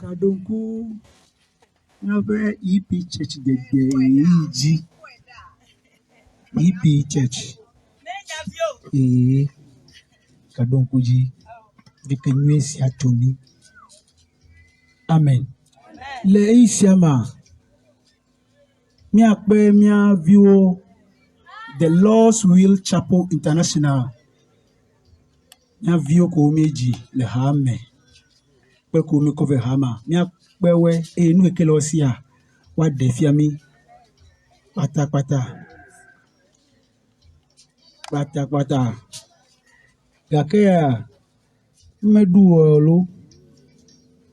Kadonku Nave EP Church de Eiji EP Church Kadonku ji Vikenwesi Atomi Amen Le Isiama Miakpe Mia View The Lord's Will Chapel International Mia View Komeji Le Hame Kwe Kove Hama Miakpewe Enu Ekelosia Wa Defiami Pata Gakea Meduolo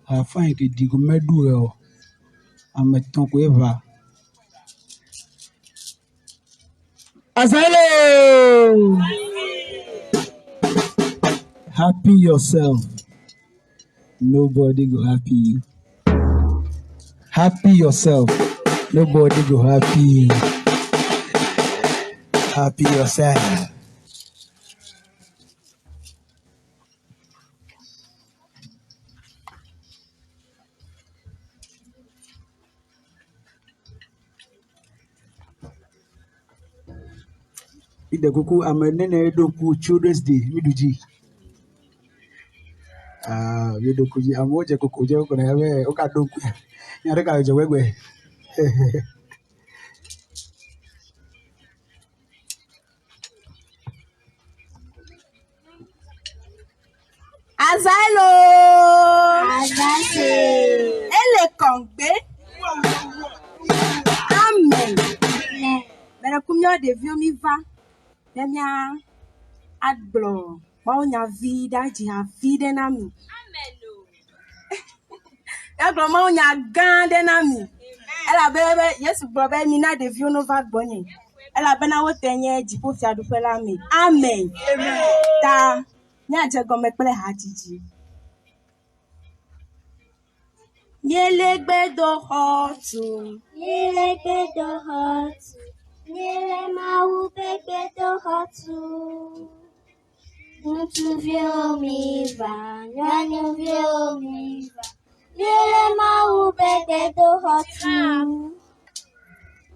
afin que digo Meduo en mettant que va Azalo happy yourself nobody go happy you happy yourself nobody go happy yourself. Ida kuku amenene doku Children's Day miduji doku ji amoja kuku je ko na yawe oka doku nyare ka je wegwe Azalo ele kongbe amen mera kumyo de vieux mi va demia adblo ba nya vida ji ha vida na mi amen ya glo ma nya gande na mi ela bebe yesu gbo be mi na de vieux no va gbonye ela be na wo tenye ji po fi adupe la mi amen ta nya je go me pele ha jiji Yelegbedo hotu Yele mau begbedo hotu Muito viu me va, não viu me va. Lele mau bebe do hotu.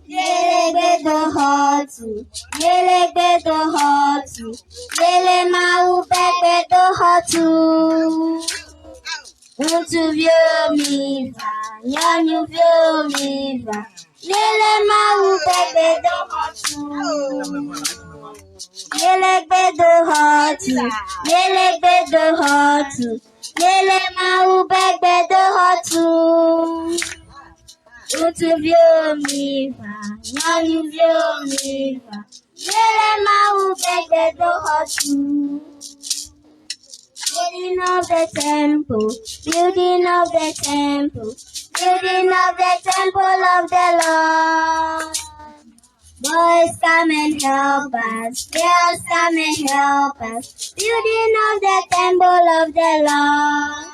Lele be do hotu. Lele be do hotu. Lele mau bebe do hotu. Muito viu me va, não viu me va. Lele mau bebe do hotu. Lele be do hotu. Lele be do hotu. Lele mau bebe do hotu. Muito viu me va, não viu me va. Lele mau bebe do hotu. Building of the temple, building of the temple, building of the temple of the Lord. Boys come and help us, girls come and help us. Building of the temple of the Lord.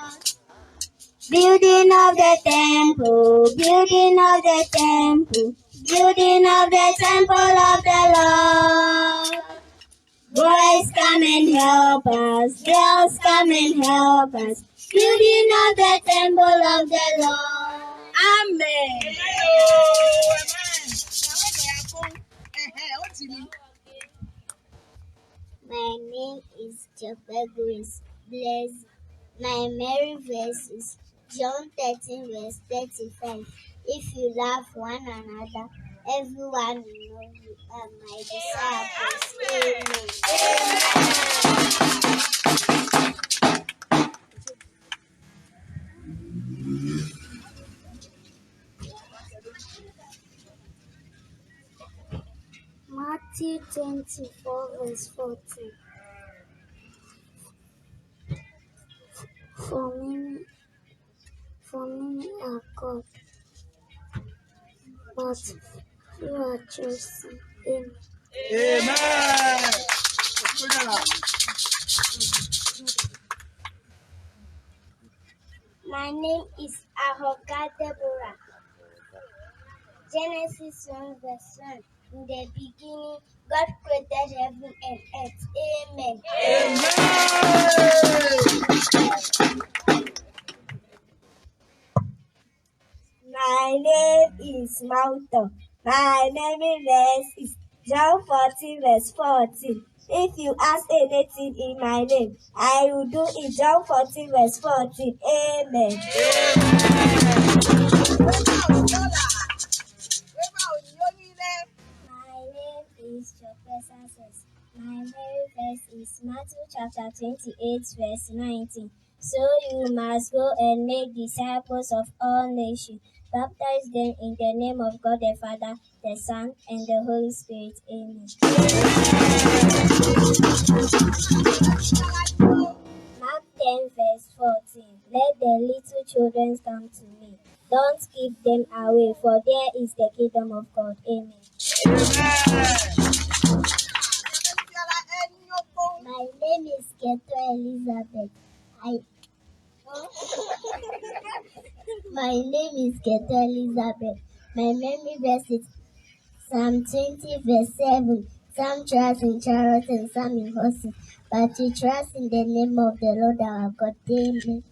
Building of the temple, building of the temple, building of the temple of the Lord. Boys come and help us, girls come and help us. Building of the temple of the Lord. Amen. My name is Joppa Grace. Bless. My Mary verse is John 13 verse 35. If you love one another, everyone will know you are my disciples. Amen. Matthew 24 verse 14. For many are called, but few are chosen. Amen. My name is Ahoka Deborah. Genesis 1 verse 1. In the beginning, God created heaven and earth. Amen. My name is Mauto. My name is John 14 verse 14. If you ask anything in my name, I will do it. John 14 verse 14. Amen. My name is Professor Says. My very verse is Matthew chapter 28 verse 19. So you must go and make disciples of all nations. Baptize them in the name of God the Father, the Son, and the Holy Spirit. Amen. Mark 10 verse 14. Let the little children come to me. Don't keep them away, for there is the kingdom of God. Amen. My name is Keto Elizabeth. My name is Keto Elizabeth. My memory verse is Psalm 20 verse 7. Some trust in chariots and some in horses, but we trust in the name of the Lord our God. Amen.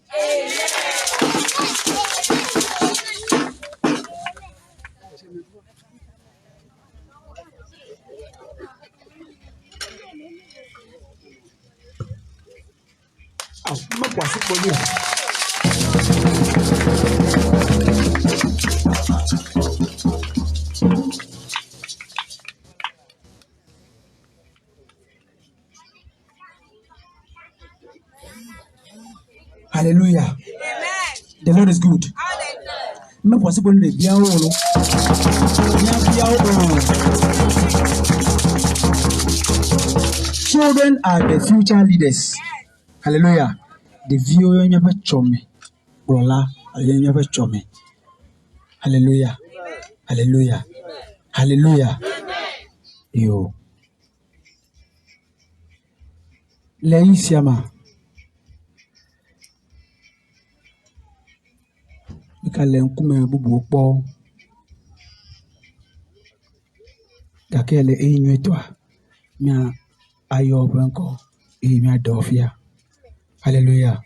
Hallelujah. Amen. The Lord is good. Me possible le bia o no. Children are the future leaders. Hallelujah. The view you never chome. Brola, you never chome. Hallelujah. Hallelujah. Hallelujah. Yo. Leisiama. Mikale nkume bubu okpo. Dakele enyetwa. Nya ayo benko. mi adofia. Hallelujah.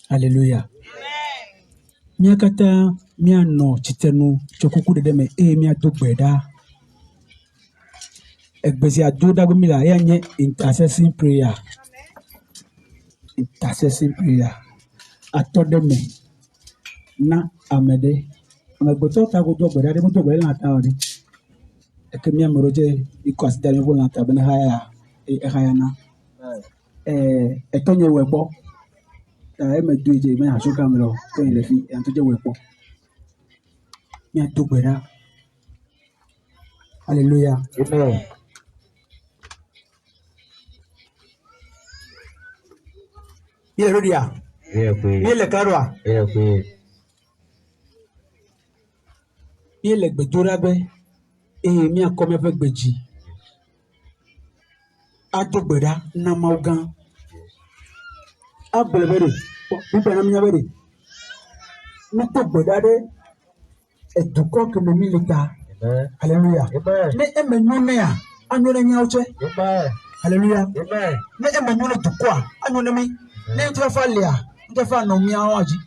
Hallelujah. Mi akata mi ano chitenu chokuku de me mi adogbeda. Egbesi adoda gumila yenye intercession prayer. Intercession prayer. Atode me na amede. Amegboto ta go dogbeda de mo dogbeda na ta odi. Ekemi amoroje ikwas dani ko na ta bena haya haya na. Etonye webo. Me do je me aso kamero ko ile fi antoje webo. Mi adogbeda. Hallelujah. Amen. Ile rodia. Ile karwa. Ile gbedora be. Mi akome fe gbeji. Adogbeda na maugan. Ablebere. Bipe na minyabere. Adogbeda de eduko ke me milita. Hallelujah. Ne emenyone ya. Anyone nyauche. Hallelujah. Ne emenyone tukwa. Anyone mi. Ne tufalia. Ntefa no miawaji.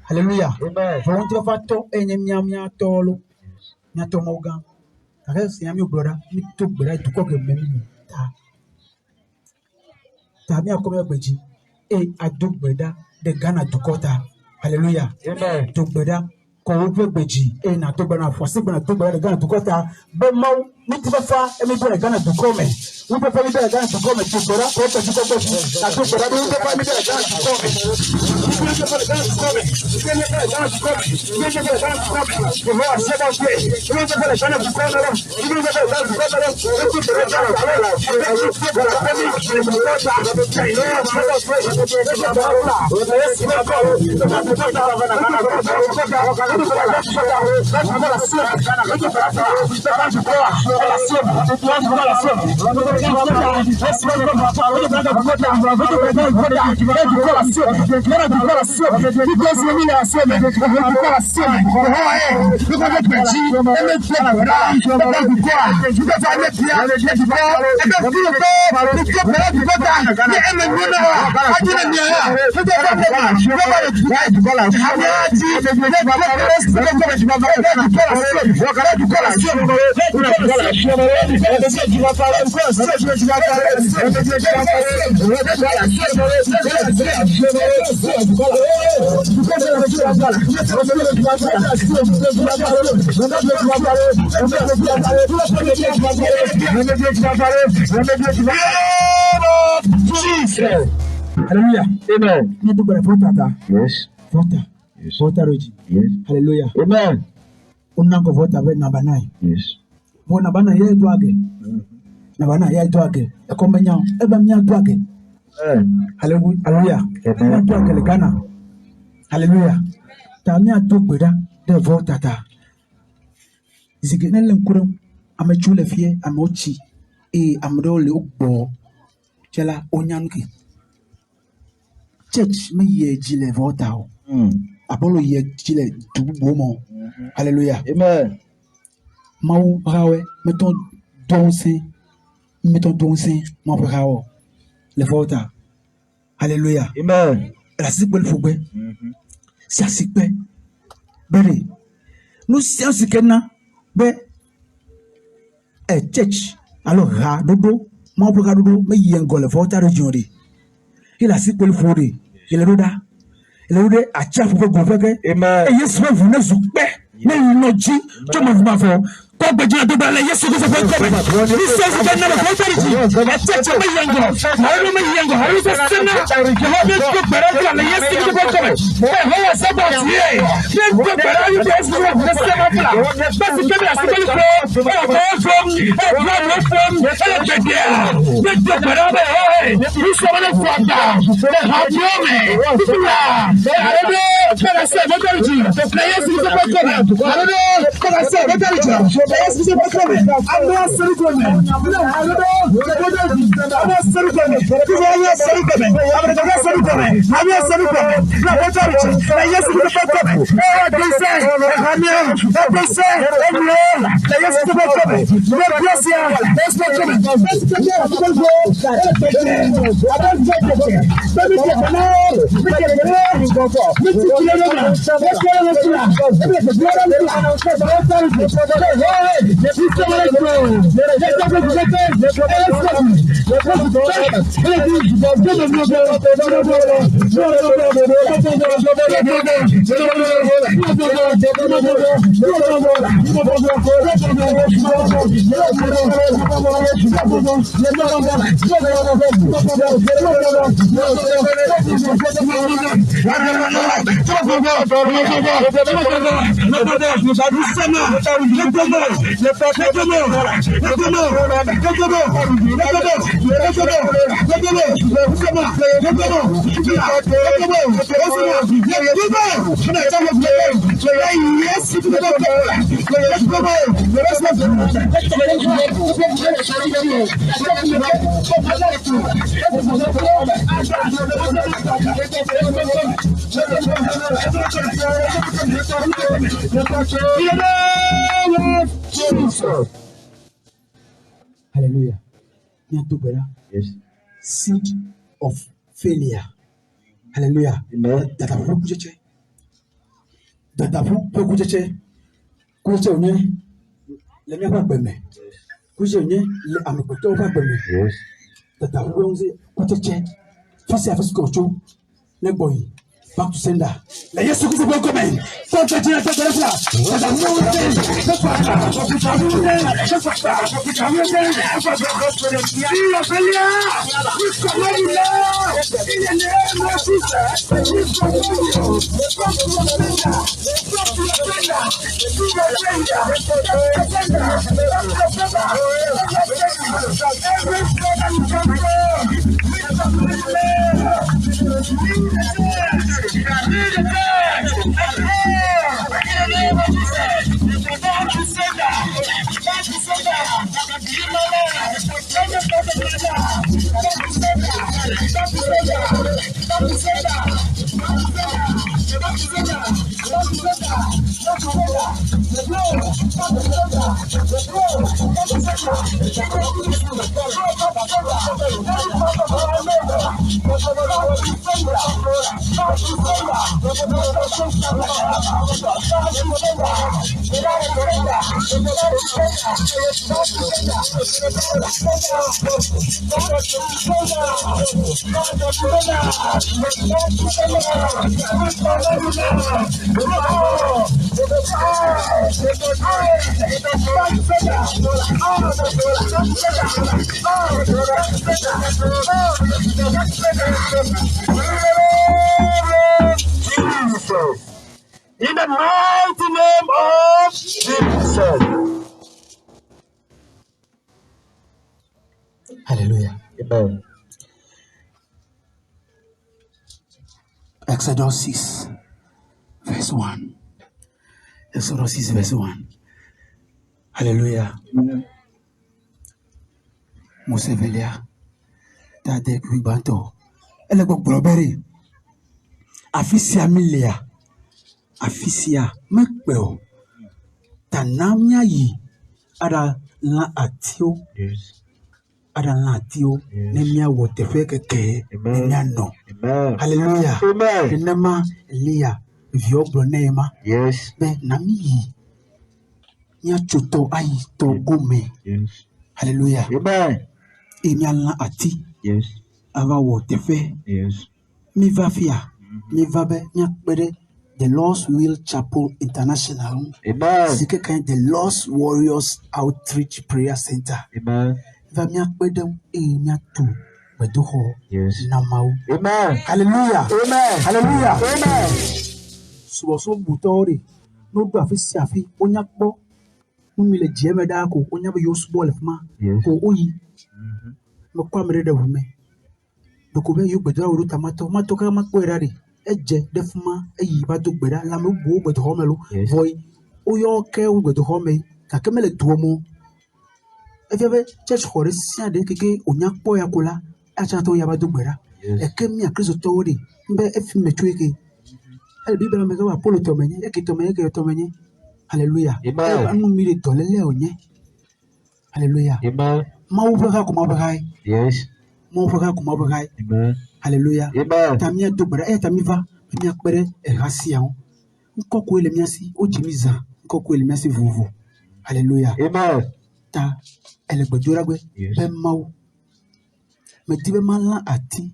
Hallelujah. For ntefa to enye mia tolo. Mia to maugan. Kasi ya mi brother. Mi to brother eduko ke me milita. Tami akome gbeji. Adogbeda de Ghana Dukota. Hallelujah. Amen. Dogbeda ko wo gbeji na to bana fo se bana Dogbeda de Ghana Dukota. Be maw mi ti fa mi be Ghana Dukome. We be fa mi be Ghana Dukome to bora ko to ji ko to na to bora mi be fa mi be Ghana Dukome. Mi be fa Ghana Dukome. Mi be Ghana Dukome. Mi be Ghana Dukome. Ko ho se ba pe. Mi be fa Ghana Dukome. Mi be Ghana Hallelujah. Amen. Ni do bere vota. Yes. Vota. Yes. Vota roji. Yes. Hallelujah. Amen. Unango vota be number 9. Yes. Bona bana ye do age. Na bana ye do age. E ko menya e ba menya do age. Hallelujah. Amen. Do age le Ghana. Hallelujah. Ta mi adogbeda de vota ta. Zigenele nkurum amechule fie amochi amdo le ogbo chela onyanki church me ye jile vota o abolo ye jile dubu mo. Hallelujah. Amen. Mau rawe meton donse mo rawo le vota. Hallelujah. Amen. La sikbel fugbe si asikbe bere no si asikena be church alors ra dodo mo pro dodo me yengo le vota region de il a sikbel fure il roda a chafu go feke Amen. e yesu fu na zukbe na yinoji to mo ma fo ko gbeji adoba le yesu go feke ko ni so fu na le vota region a church me yengo ha so sena ke ho be ko bere le yesu go feke ho ya sabo tie ne go bere you dey so na sema fla but ke be asikbel fo from ne go bere be you so na fota ha jome Kana se motoriji na yesu se pekome alodo kana se motoriji na yesu se pekome amna serikome alodo motoriji amna serikome kuya serikome amna serikome amna serikome na motoriji na yesu se pekome Hallelujah. Yes. Seed of failure. Hallelujah. Amen. That have let me have a baby. Kujenye le amekutoa baby. Yes. That have wrongly put a check. First service go to Neboy. Back to sender. La Yesu Kristo kwa komen. Toka jina toka refla. That no one in the mighty name of Jesus. Hallelujah. Amen. Exodus 6, verse 1. Exodus 6, verse 1. Hallelujah. Musevelia. Tade Kubanto. Elego Broberi. Afisia Milia. Afisia Mekbeo. Tanamia yi. Ada la atio. Yes. Ada la atio. Nemia wotefeke ke. Nemia no. Amen. Hallelujah. Amen. Nema Elia. Viobro nema. Yes. Be nami yi. Nya chuto ai to gome. Yes. Hallelujah. Amen. Enya la ati. Yes. Ava wotefe. Yes. Mi va fia. Mi va be nya pere. The Lost Will Chapel International. Amen. Sike kind the Lost Warriors Outreach Prayer Center. Amen. Va mia pere enya tu. Beduho. Yes. Namau. Amen. Hallelujah. Amen. Hallelujah. Amen. Suboso butori. No do afisi afi onyakpo. Numile jeme da ko onyabe yosbo lefma. Ko oyi. No kwamre de wume. Dokobe yu bedra oru tamato matoka makpo erari. Eje defuma eyi badu gbeda la me bo gbedo homelo voy oyo ke gbedo home ka kemele tuomo efebe church hore sia de keke onyakpo yakola acha to ya badu gbeda ekemi akristo towori mbe efi mechueke Elle Bible me dit Paul Tomenye, et qui Tomenye. Alléluia. Nous mire tolele onye. Alléluia. Amen. Ma ouvra comme abraï. Yes. Ma ouvra comme abraï. Amen. Alléluia. Amen. Tamia dobra tamiva, mia pere e racião. Nkoko ele miasi o jimiza, nkoko ele miasi vuvu. Alléluia. Amen. Ta ele gbedora gbe be mawo. Me ti be mala ati.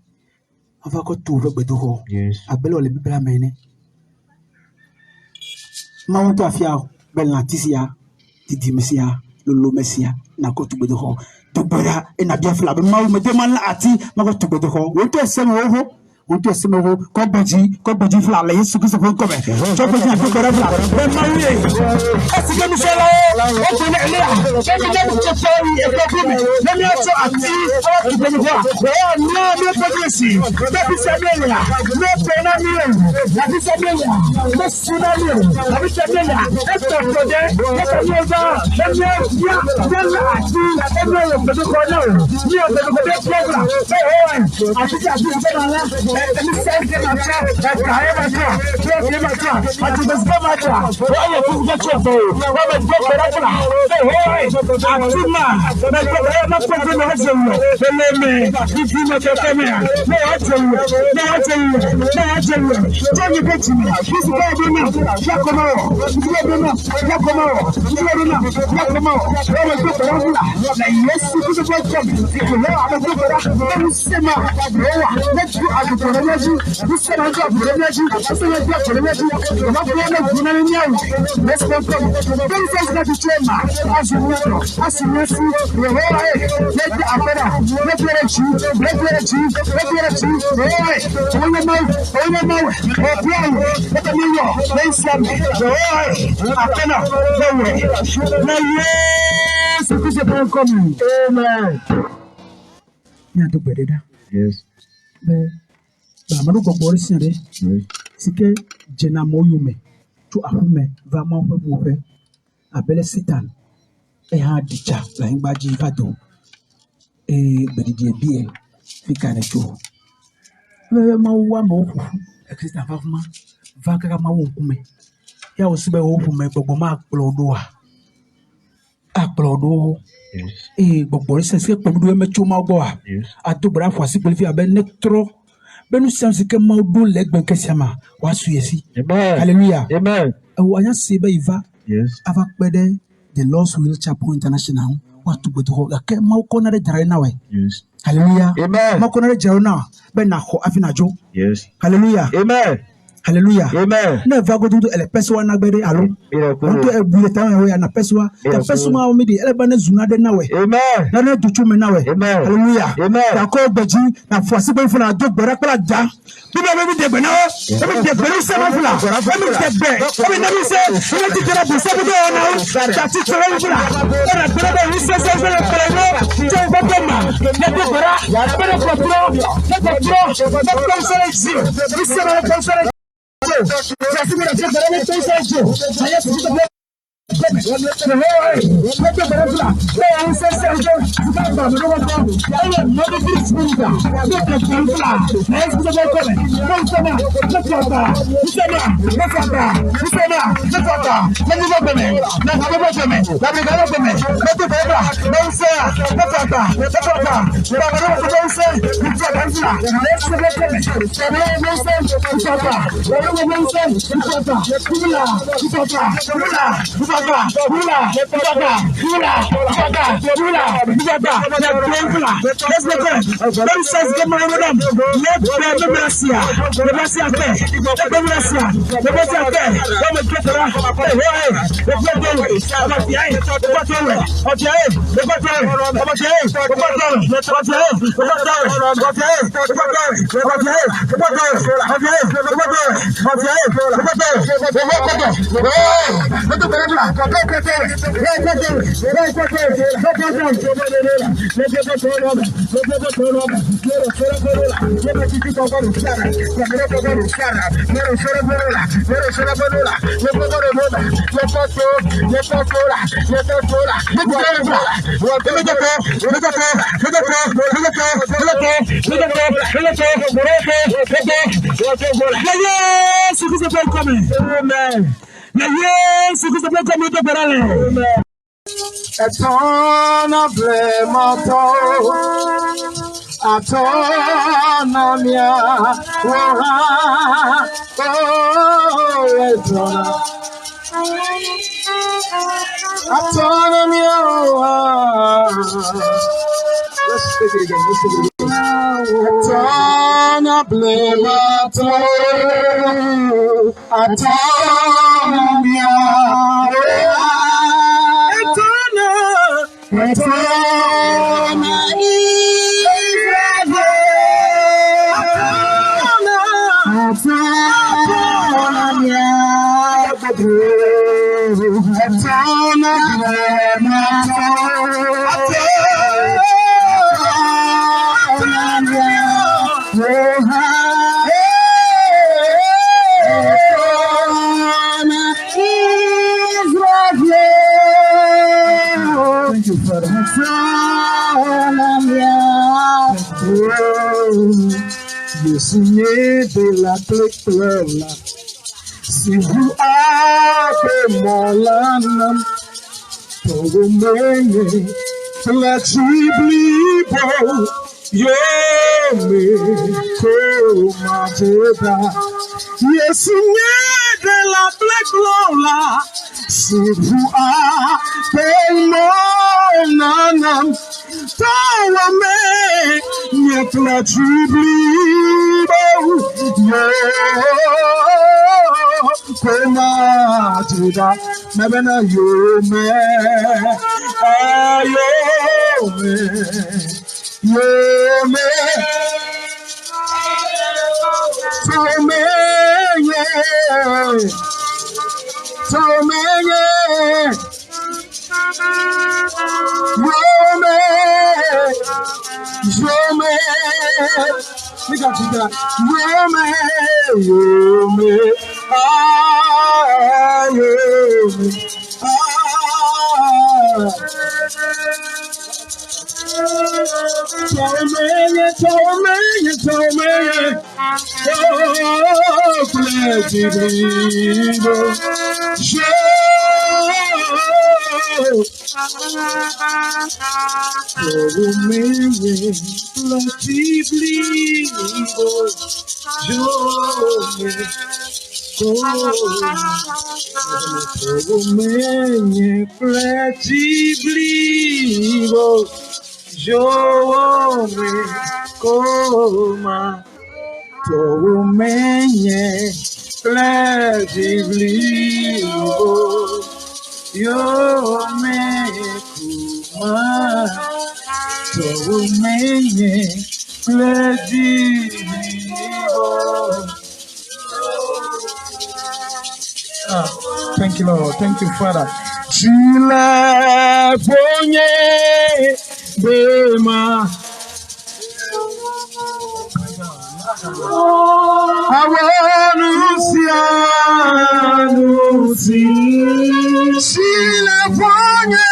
Ava ko tu ve gbedo. Yes. Abelo le bibla mene. Ma to afia bel natisia, didi mesia, lolo mesia, na ko tu gbedo. Tubera e na bia fla be mawo me de mala ati, ma ko tu gbedo. Wo to se mo ho. On te se mevo ko baji fla la yesu ko se ko be so ko ja ko ra fla be mawe asi ke mi sela o ko ne le ke mi ne ko so e ko ko me ne mi so ati o ki be ni ho o no me progressi be bi se be ya me pe na mi na bi se be ya me su na mi na bi se be ya e to ko de e ko ni za me ya la ati e me yo be ko na ni o be ko de program e o ati ja bi se na la Let me say to my child, that's the higher my child. Let my child. I just go my child. Why you get your boy? Why you get your regular? Hey, I'm too mad. I'm not going to hustle you. Believe me, if you make a camera, no, I tell you, no, I tell you, no, I tell you. Tell me, get me. This is what I do now. Yakomo, this is what I do now. Yakomo, this is what I do now. Yakomo, why you get your regular? Like, yes, this is what I do. If you know, I'm a good guy. Let me see my brother. Let's go out of this is a job for energy. This is a job for energy. Not for energy. Let's go. This is not the chairman. As you know, as you know, let the opera, let the energy, let the energy, let the energy. Right. On the mouth, let the new york. Let's say, right. Opera. No way. No yes. This is a problem coming. Amen. Yeah, to better. Yes. Bamadu gogori sere sike jena moyume tu ahume va ma hwe abele sitan e ha dicha la ngbaji fado bedidie bie fika na cho ma wa ma ofu exista fafuma va kaka ma wo kume ya wo sibe wo fume gbogbo ma aplodo gogori sese pemdu me cho ma gbo a adobra fasi pelifi abe nektro Benu samsi ke maudu legben kesiama wasu yesi. Amen. Hallelujah. Amen. Wanya sebe iva. Yes. Avak pede the Lost Will Chapel International. Watu betu ke mau kona de jare nawe. Yes. Hallelujah. Amen. Mau kona de jare na ben na ho afina jo. Yes. Hallelujah. Amen. Hallelujah. Amen. Ne vago tu ele peswa na gbede alo. Onto ebule tan we na peswa. Ta peswa o mi di ele ba na zuna de nawe. Amen. Na na tutu me nawe. Amen. Hallelujah. Amen. Ta ko gbeji na fuasi be funa do gbere kala ja. Bibi be de gbe na o. Be de gbe se ma fula. Be de gbe. Be na bi se. Be de gbe bu se be do na o. Ta ti tere bi fula. Be na gbe be se se se kala no. Je ba de ma. Ne de gbera. Be de ko pro. Ne ko pro. Ne ko se le ji. Bi se na ko se le Autonomia, let's take it again. Thank you, Father. De la clé, si vous avez mon âme, todo me flexible, yo me comandera. Yes, de la clé, si vous avez mon âme, todo me flexible. Comandera, mebena yome, Thank you, Lord. Thank you, Father. Chile ponye bema. Awanusi. Chile ponye.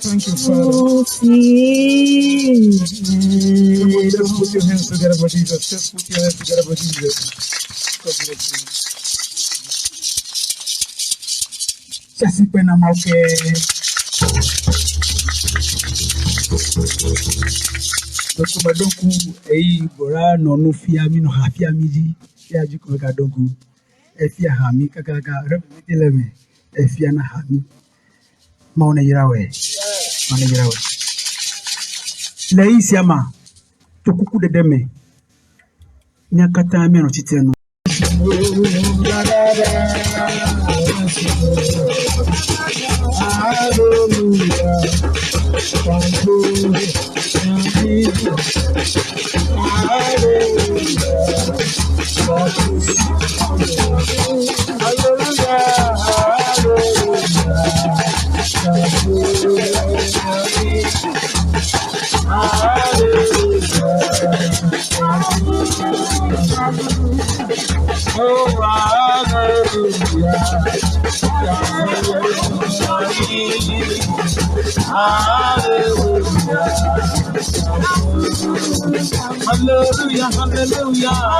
Thank you, Father. Just put your hands together for Jesus. Just put your hands together for Jesus. God bless you. Chasi pena mauke. Doko badonku bora no no fia mi no hafia mi di. Fia ji ko ka donku. Efia hami kaka rebe teleme. Efia na hami. Mauna yirawe. Mauna yirawe. Lei siama. Tokuku de deme. Nyakata mi no chiteno. Hallelujah, hallelujah,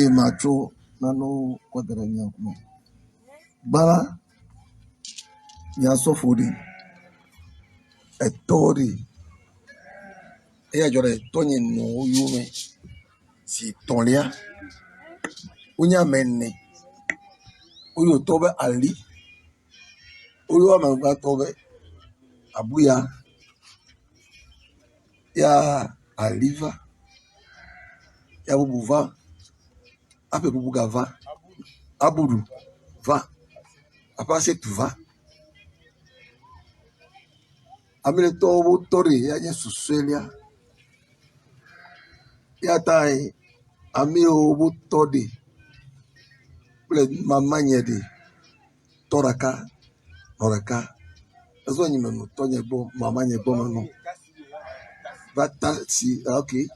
Macho nano kwadara nyakuma bala nyasofodi etori eya jore tonye no yume si tonlia unya menne uyo tobe ali uyo amagba tobe abuya ya aliva ya bubuva ape bubuga va abudu va apase tu va amile tobo tori ya nye suselia ya tai ami obo todi ple mamanye de toraka noraka ezo nyime no tonye bo mamanye bo mano bata si okay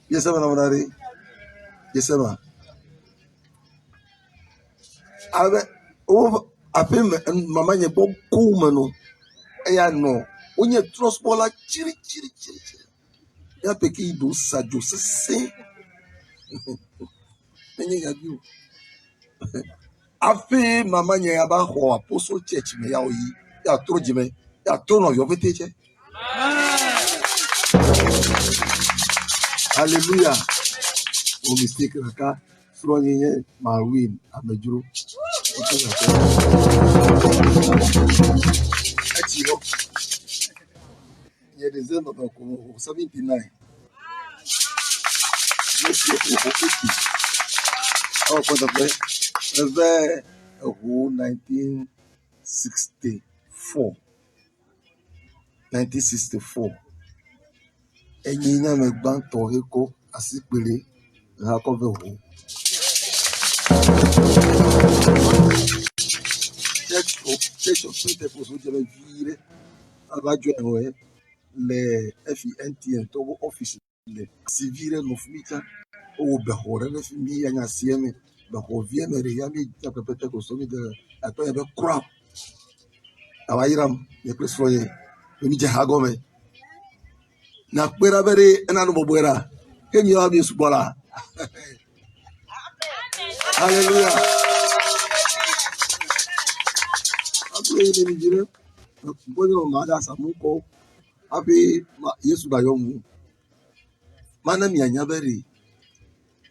yesema na mari yesema abe o ape mamanye bo kumano eya no onye transporla chiri ya peki do sajo se enye gabi afe mamanye aba ho apostle church me ya oyi ya tro jime ya tro no yo veteche hallelujah o mistake raka sro nyenye marwin amejuro achiro ye December ko 79 oh for the vers 1964 enyinya me gban tohe ko asipele ha ko ve ho church of Pentecost o jebe vire abajo enwe le FINTN to office le civile no fumita o be hore le fumi ya nya sieme be ho vie mere ya mi ja Pentecost mi de ato ya be kra awairam ye presfo ye mi je hagome na kpera bere na no bobera kenyi ya bi subola hallelujah ato ye ni jire bonyo ma da samuko abi Yesu ba yomu mana mi anya bere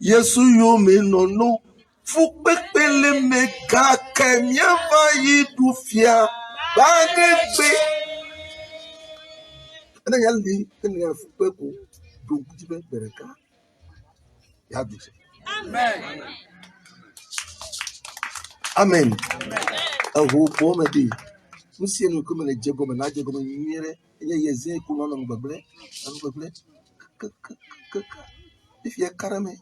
Yesu yo me nono fu pepele me ka kemia va yidu fia ba gbe ana yali ene fu peku do jibe bereka ya bi amen ahu po me di musie no ko me jego me na jego me nyere enye yeze ku no no gbeble if ye karame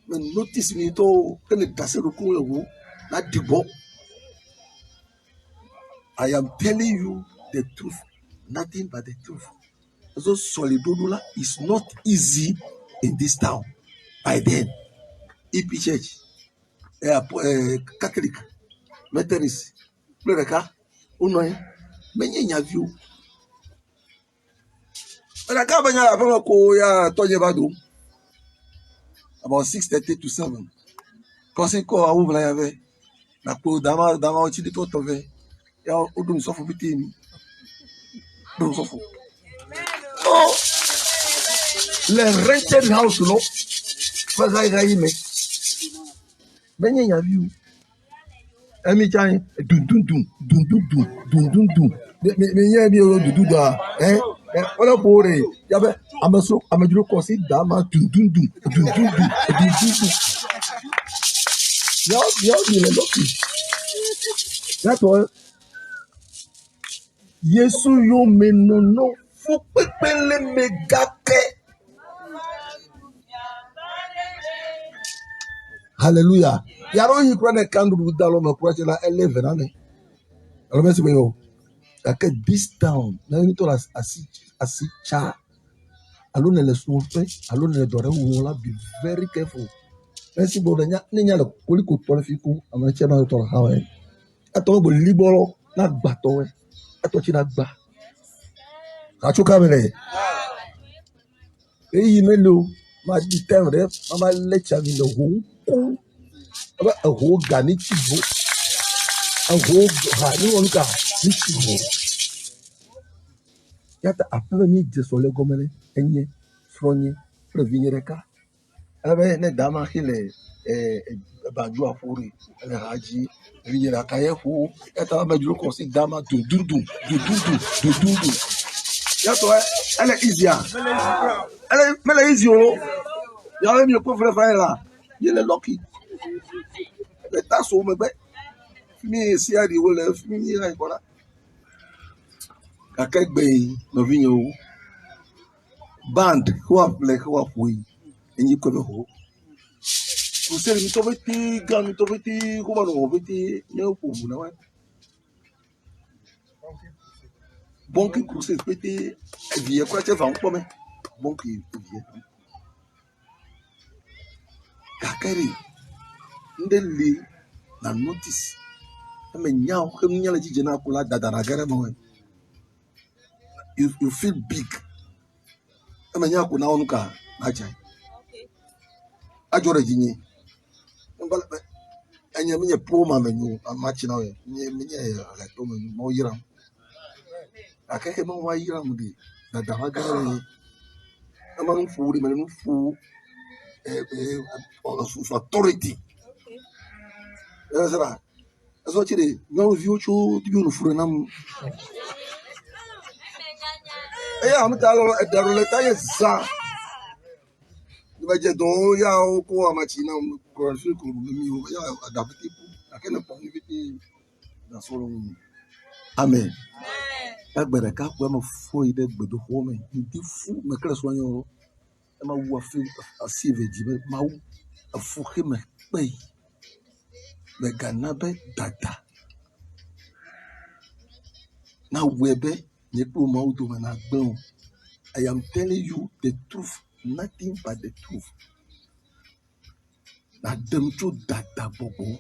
me notice me to kele dasero ku lewo na dibo. I am telling you the truth, nothing but the truth. So Solidodula is not easy in this town. By then, EP Church, Catholic, Methodist, Plureka, Unoy, many of you. And I can't about 6:30 to 7. Because I call over na ko dama ochidi to tove ya odun so for bitin do so for oh le rented house no fa ga yime benye ya view emi chan dun me ye bi o dudu da wala bore ya be amejuro ko si dama dun ya ni le loki that's all. Yesu yo me nono fu pepele me gake Hallelujah. Yaro yi kura ne candle da lo me kura chela 11 na ne. Alo me se me yo. Ake this town na ni to asi cha. Alo ne le sunfe, alo ne le dore wo la be very careful. Merci bo nya ne nya le koli ko to le fi ku ama che ma to la ha we. Ato bo liboro na gba to we. Ato chi na gba. Ka chu ka me eyi mélòó máa di tẹ́rùn rẹ máa lẹ́tsa mi lọ hó kó ẹ̀hó gà ní tìbó ẹ̀hó hà ní wọn gà ní tìbó yàtọ̀ àpẹẹrẹ mi jẹ sọlẹ gọmẹlẹ ẹnyẹ sọnyẹ fúlẹ̀fì nyẹ ká ẹlẹ́bẹ̀ ní dàmà kílẹ̀ bàjú àfúrè ẹlẹ́ hàjí ẹ̀fì nyẹ ká yẹ hó yàtọ̀ àmẹ́jọ kọ̀ sí dàmà dùdùdù yàtọ̀ ẹlẹ́ ìzìà ẹlẹ́ mẹlẹ́ ìzì o yàrá mi kó fúlẹ̀ fàyẹ̀ la yẹlẹ lọ́kì ẹ̀ tá so mẹgbẹ́ mi si àdìwọ́ lẹ̀ mi yẹ ẹ̀ kọ́ra kàkẹ́ gbẹ̀yìn lọ́fìn yẹn o band kó wà filẹ̀ kó wà fò yìí ẹ̀yin kọ́ bẹ̀ hó kò sẹ́ni mi tó fi tí gan mi tó fi tí kó bá lọ́wọ́ fi tí yẹn kò wù náà wá bọ́ǹkì kò sẹ́ni fi tí ẹ̀bìyẹ kó ẹ̀jẹ̀ fà ń pọ̀ mẹ́ bọ́ǹkì ẹ̀bìyẹ kakẹ́rì ndé lè na notice ẹ̀mẹ̀ nyàwó kẹ́ mi nyàlẹ̀ jíjẹ náà kó la dàdàrà gẹ́rẹ́ mọ́ ẹ̀ you feel big ẹ̀mẹ̀ nyàwó kó náà wọn kà n'àjà àjọ rẹ̀ jìnyẹ ẹ̀nyẹ mi nyẹ pọ́ ma mẹ̀ nyọ àmà kyi náà yẹ mi nyẹ ẹ̀ tó mẹ̀ nyọ mọ̀ yíra mu akẹ́kẹ́ mọ̀ wá yíra mu de dàdàrà gẹ́rẹ́ yẹ ẹ̀mẹ̀ nu fò de mẹ̀ nu fò authority ẹ̀sẹ̀ rà ẹ̀sẹ̀ ọ̀kyẹ́ de nyọ̀wó fi ó tso tíbi ònù fúru náà mu ẹ̀yẹ́ àmì tá a lọ ẹ̀dàrú lẹ̀ tá yẹ zá ìbàjẹ́ dùn yà ó kó àmàkyi náà kúrò sí kúrò mímí o yà àdàbìtì kú akẹ́nẹ̀ pọ̀ ní fìtì ìdásọ̀rọ̀ mu amen ẹgbẹ̀rẹ̀ ká pọ̀ ẹ̀ ma fọ́ yìí dẹ́ gbẹ̀dọ̀ hó mẹ́ ntí fún mẹ́kẹ́rẹ́ sọ̀ yẹn o ẹ̀ ma wú àfi ẹ̀jì mẹ́ ma wú àfọ̀kẹ́ mẹ́ pẹ́ yìí mẹ́ gànà bẹ́ dàda náà wú ẹ bẹ́ yẹ pé o ma wú tó mẹ́ náà gbẹ́ o I am telling you the truth nothing but the truth na dem tso dada bọ̀bọ̀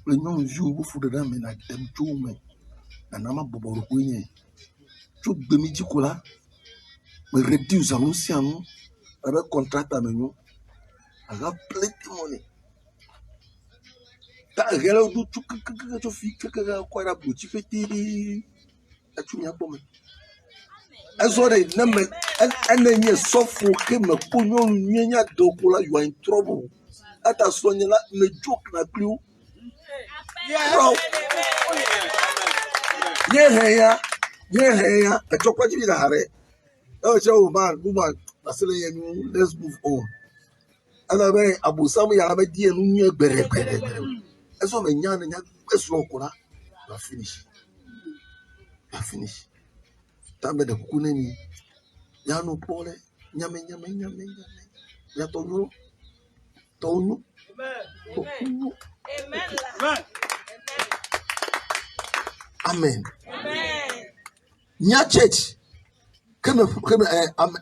le nyɔnu viwo wo fu ɖe ɖe ame na dem tso me nana ma bɔbɔ ɖe koe nye tso gbemi dzi ko la me reduce anu sia nu ebe contractor me nyo I have plenty money ta ɣele do tso kekeke tso fi kekeke kɔ ɖe ablotsi fetee etso miakpɔ me ezɔ ɖe ne me ene nye sɔfo ke me kpo nyɔnu nyuie nya de ko la you are in trouble ata sɔnye la me joke na kpli wo ye hɛya ɛtsɔ kpɛtsi bi na ha ɖe ɛwɔ tsɛ o man asele yɛ nu let's move on ɛna bɛ abosamu yàrá bɛ di yɛ nu nyuie gbɛrɛ ɛsɔ mɛ nya ne nya ɛsɔ ko la la finish tame de kuku ne ni nyanu kpɔ lɛ nyame nyatɔ nyo tɔwo nyo tɔku nyo amen nya church keme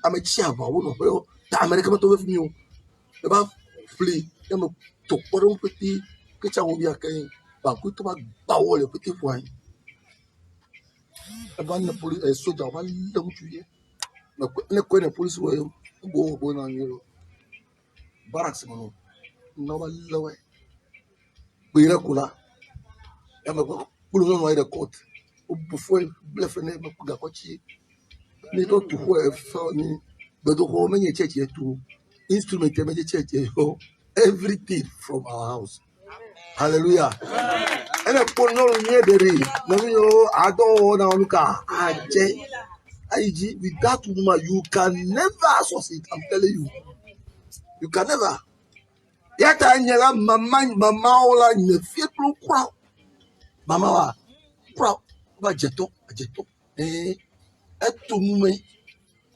ametsi ava wo nɔ ƒe yɔ ta ame ɖeke metɔ bɛ fi mi o eba fli eme tɔ kpɔ ɖe ŋu pete ketsa wo bia ke bakoe tɔ ba gba wɔ le pete ƒo anyi eba ne soja wo ba lé ŋutsu yɛ ne kɔe ne polisi wɔ ye gbɔ na anyi yɔ barracks me no na wo ba lé wɔe gbe ɖe ko la eme kpolo nyɔnu ayi ɖe court wo bu fɔe ble fɛ ne me gakɔtsi ne ɖo tu xɔ efa ni gbedoxɔ menye church yɛ tu instrument yɛ menye church yɛ yɔ everything from our house hallelujah ene kpolo nyɔnu nyuie ɖe ɖe nɔvi yɔ adɔ wɔ na wɔnu ka adze ayi dzi with that woman you can never succeed I'm telling you can never yata nye la mama wo la nye fie kplo kura mama wa kura ba dzetɔ eto nu me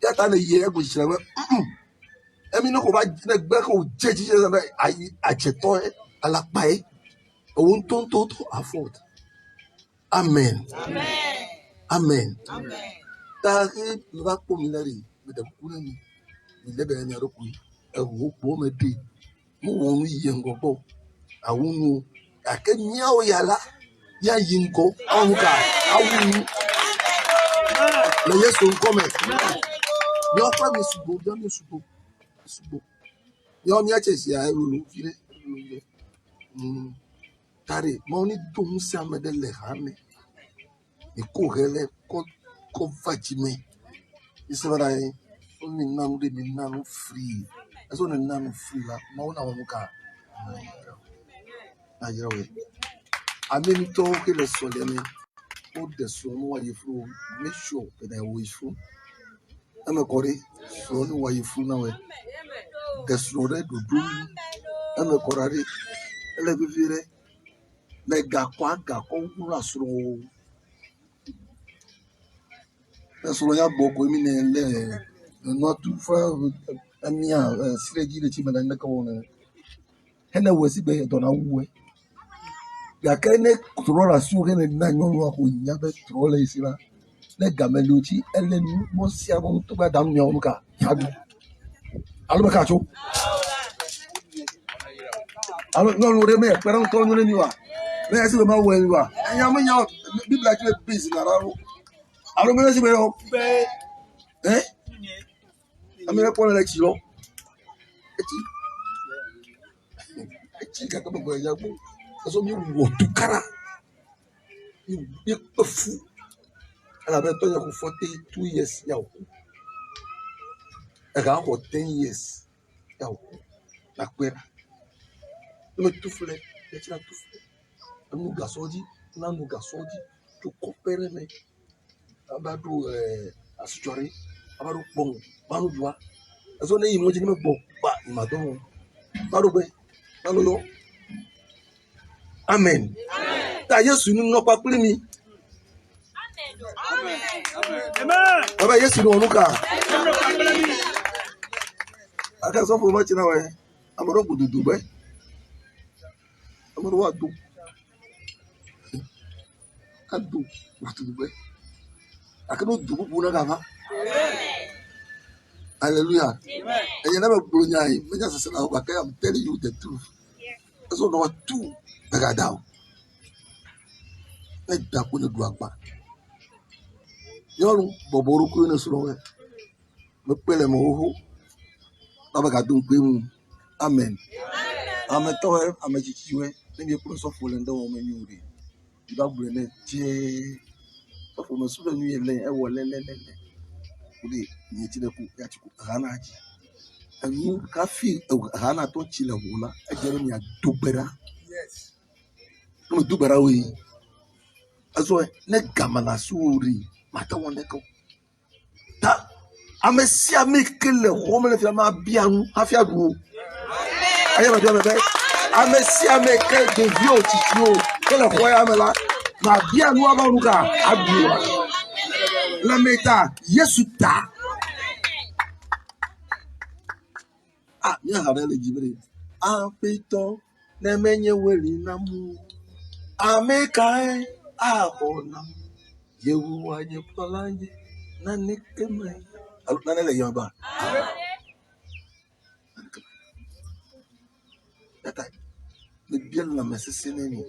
yata ne yie ego tsitsre be Amina ko ba ko jeji acheto alapae ohun to afford. Amen. Amen. Tari va po mi leri me de kunu mi lebe ni aroku e wo po me de mo won yi ngobo awunu akenya o yala ya yinko onka awunu le yeso nkome yo pa mi subo do mi subo yo mi achesi a elu fire tari mo ni dum se amede le hame e ko hele ko fajime isebara only nanu de nanu free as on nanu free la ma una wonuka ayewe ameni to ke le so le me o de so no wa yefru make sure that I will yefru am kore so no wa yefru na we de so re dudu am korare ele bivire le ga kwa wura so so ya boko mi ne le not too far amia sireji le chi mena ka wona hena wasi be dona wuwe ya kene trola su kene na nyo ko nya be trola isira le gameluchi elenu mo sia mo to ba dam nyo ka yadu alo ka cho alo no re me pero to nyo le niwa me asi be ma we niwa anya mo nya bibla ki be busy na ro alo me si be o amere ko le chi lo eti ka ko bo ya ko so mi wo tukara mi fu ala be to ya ko 42 years ya o e ga ko 10 years ya o la kwera me tufle e tira tufle nu gasoji na nu gasoji to kopere me abadu asujore abadu pon banu jua so ne imo jini me bo ba imadon badu be banu yo amen ta yesu nu no pa pili mi amen baba yesu no nuka aka so fo ma china we amoro gududu be amoro wa du adu gududu be aka no du bu na ga hallelujah and you never blow nyai me just say I'm telling you the truth so no two daga down e da ko ne du agba yorun boboru ku ne so we me pele mo ho baba ga dun pe mu amen amen to e amachichiwe ne bi pro so fo le ndo mo nyuri di ba bure ne je so fo mo su le ni le e wo le udi ni ti le ku ya ti ku hana ji anu kafi hana to chi le hula e je ni adogbera yes no dogbera we aso ne gamana suri mata wonde ko ta amesia mekele homele fama bianu afia du aye ma do me be amesia meke de vio titio kele hoya mela na bianu abaruka adu la meta yesu ta ya harele jibre apito ne menye weli namu amekai ahona yewu anye polanje na nikeme na le yoba tata le bien la mesesene ni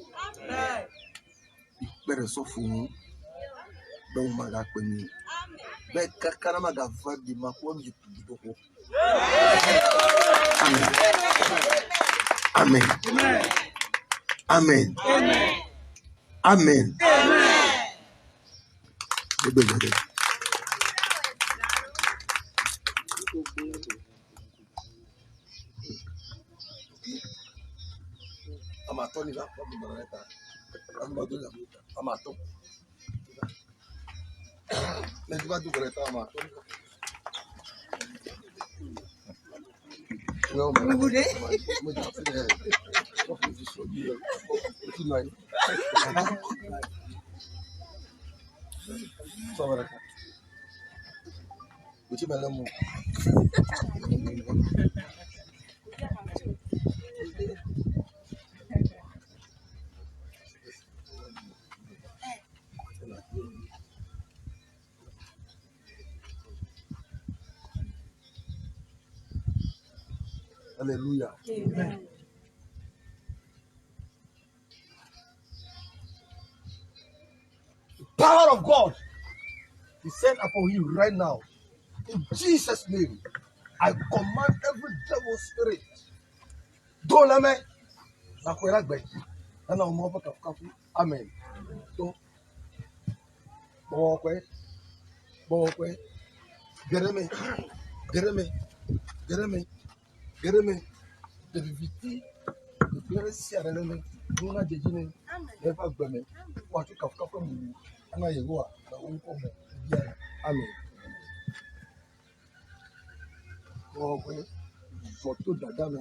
bere so funu don maga peni be kakara maga vadi makwo mi tudoko amen amen amen Amato ni la barata amato le va du barata amato no vous voulez so baraka uchi malamu Hallelujah. Amen. Power of God is sent upon you right now. In Jesus' name, I command every devil spirit. Don't let me. Amen. So, get me, the VVT, the players, Duna de Gine, never Grammy, what you come from you, and I go. Amen. Zoto Dagame,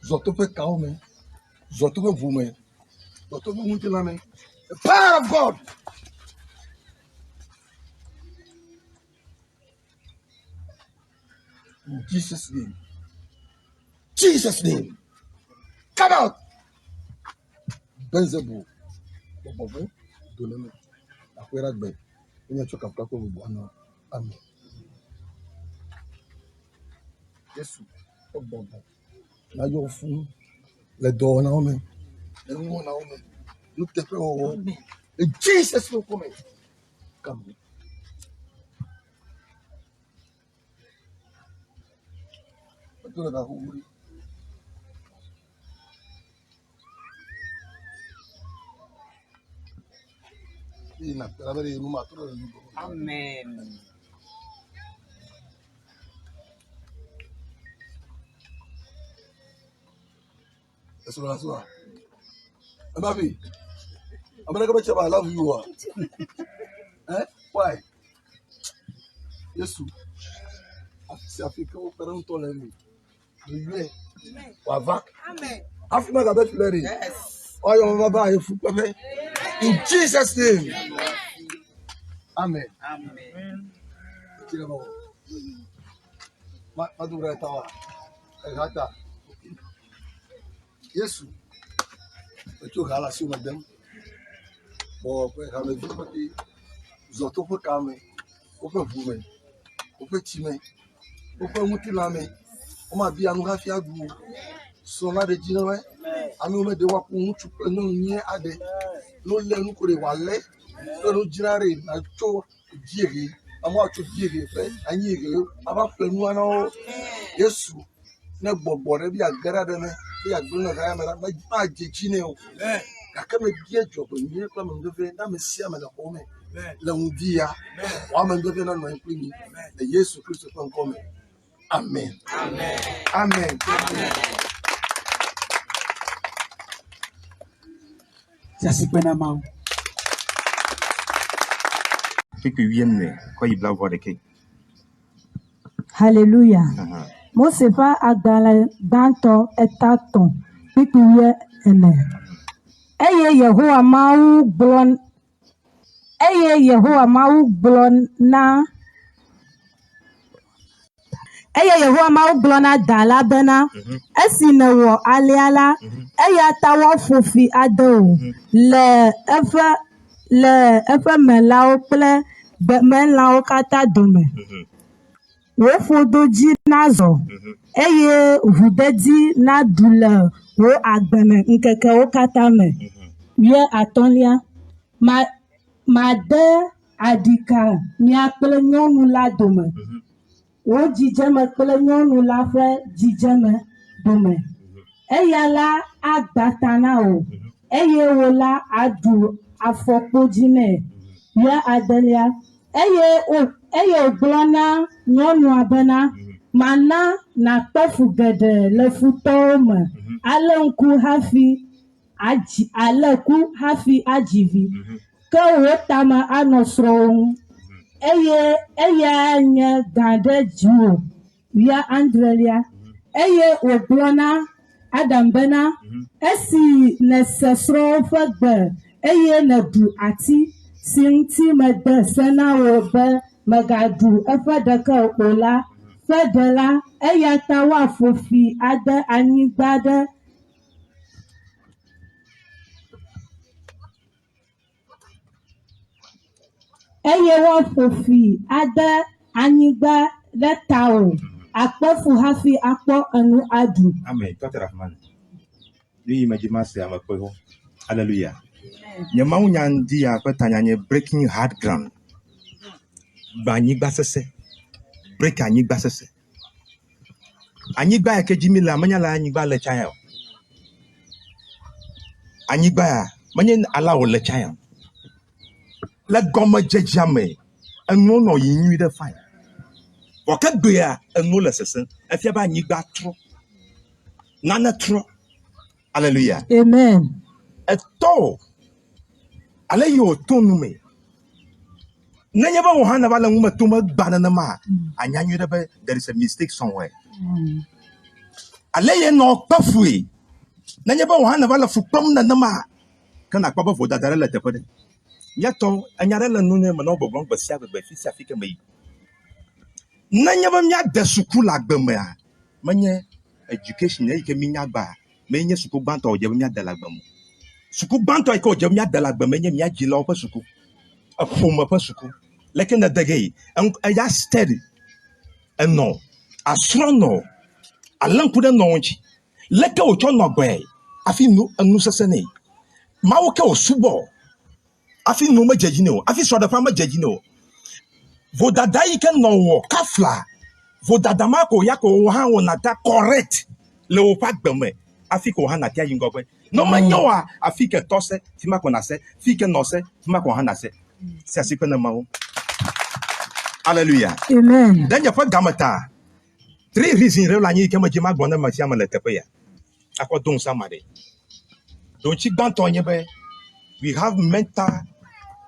Zotope Kaume, Zotope Vume, Zotope Muntilame. The power of God. In Jesus' name. Jesus' name. Come out. Benzebu. Bobo. Doname. Akwera gbe. Enya choka kako bwana. Amen. Yesu. Bobo. Na yo fun. Le do na ome. Le mo na ome. You take o. In Jesus name come. Come. Atura da huri. Amen. That's what I'm happy. I'm not going to I love you. Eh? Why? Yes, I think you don't tolerate me. You are. Amen. After my God, yes. Oh, your mama, in Jesus' name. Amen. Amen. Yes, but you have a soon of them. Or have a difficulty. Zotopo Kame, Open Woman, Open Chime, Open Mutilame, Oma Bianugafia Goo, Sola de Ginoe, Anume de Wapu, no near Ade, no Lenucure Wale, no Girare, Nacho, Jiggy, and what to Jiggy, and you about Penuano, yes, no Bobo, be a Garadame, be a Gunna, my Gino. I come a dear job and you come and do it. I'm a Siam at home. Longia, woman living on my plea. The Jesus Christ upon coming. Amen. Amen. Amen. Hallelujah. Mosefa agala danto etaton pipiye ene. Eye Yehowa mau blon na dala bena. Esi ne wo aliala. Eya tawa fofi ado. Le efe melao kple melao kata dome. Wo fodoji nazo. Eye hudedi na dule wo agbeme nkeke wo kata me. Ye atolia. Ma de adika miakple nyɔnu la dome. Wo dzidzeme kple nyɔnu la ƒe dzidzeme dome. Eya la agbata na wo. Eye wo la aɖu afɔkpodzi nɛ. Ye adelia. Eye wògblɔ na nyɔnua bena mana nakpe fu geɖe le futɔwo me. Ale ku hafi adzi vi. Ke wo tame anɔ srɔ̃wo ŋu. Eye eya nye gã ɖe dziwò. Ya andrelia. Eye wògblɔ na Adam bena esi nese srɔ̃wo ƒe gbe eye neɖu ati si ŋuti mede se na wò be megaɖu eƒe ɖeke o la fe ɖe la, eya ta woaƒo fi ade anyigba ɖe eye woaƒo fi ade anyigba ɖe tawò, akpe fu hafi akpɔ enu aɖu. Amen. Toi, Rahman. Lui, il m'a dit, Alléluia. Nyamawu nyandi ya petanya nye breaking hard ground. Ba anyigba sese. Break anyigba sese. Anyigba ya ke jimi la manya la anyigba le chaya. Anyigba ya manya ala o le chaya. La gomme jejame. Eno no yinyu de fine. Waka bea eno le sese. Afia ba anyigba tro. Nana tro. Alléluia. Amen. Eto. Ale yo tonu me. Nanya ba ohana ba la nguma tuma banana ma. Anyanyu de be there is a mistake somewhere. Ale ye no pafui. Nanya ba ohana ba la fupam na nama. Kana kwa ba voda dara la tepede. Yato anyare la nune ma no bogbon ba sia be fi sia fika me. Nanya ba mya de sukula gbeme a. Manye education e ke minya ba. Menye suku banto je mya de la gbemo. Suku banto iko je mya de la gbeme nye mya jila o pa suku. A fuma pa suku. Leke na dege ya steady. No. Asrono. Alanku de no nchi. Leke o cho no gbe. Afi nu anu sesene. Ma wo ke o subo. Afi nu ma jejine o. Afi so da fa ma jejine o. Vodada ike no wo kafla. Vodada ma ko ya ko ha wo na ta correct. Le o pa gbeme. Afi ko ha na tia yingokwe. No manyoa afi ke tose tima ko na se. Fi ke no se tima ko ha na se. C'est ainsi qu'on a maou. Alléluia. Amen. Then you put gamata. 3 reasons relani kama jima gbona masiama le tepeya. Akwa don samade. Don't you don't on yebe. We have mental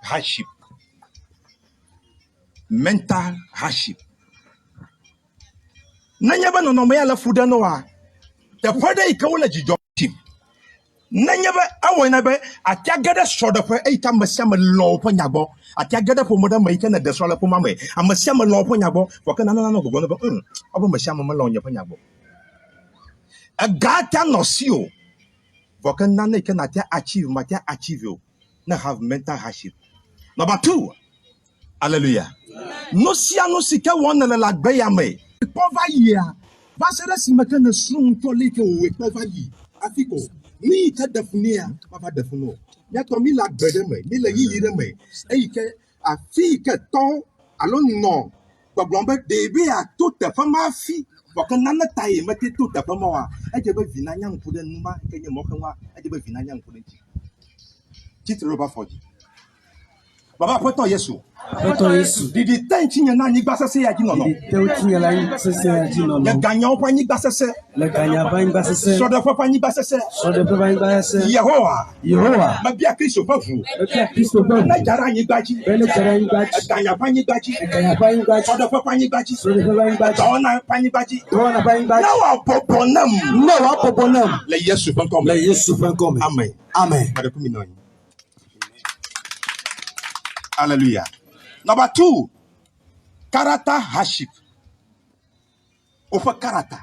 hardship. Mental hardship. Nanyaba no me ala fuda noa. The father ikawula jijob. Nanyaba awona be atiagada sodope eita masiama lo panyabo atiagada po moda mai kana de sola po mame amasiama lo panyabo wakana na no gogo no obo masiama ma lo nya panyabo agata no sio wakana na kana tia achieve na have mental hardship. Number 2, hallelujah. No sia no sika wona la gbe ya me poverty ya basere simakana sun to leke o poverty afiko ni ka defunia papa defuno ya to mi la gbede me mi la yi de me e ke afi ke ton alo no gbogbon de be a to te fama fi bo kan na tai me te to te fama wa e je be vina nya nku de numa ke nye mo kan wa e je be vina nya nku de ti roba 40 baba poto yesu didi tanchi nya na ni gbasase ya ji no no ya ganya o pani gbasase le ganya ban gbasase so de papa ni gbasase Yehowa ma bia Kristo pafu na jara ni gbaji ganya pani gbaji so de papa ni gbaji dona pani gbaji na wa poponam le Yesu fan comme amen madekumi no. Hallelujah. Number 2, character hardship. Over character,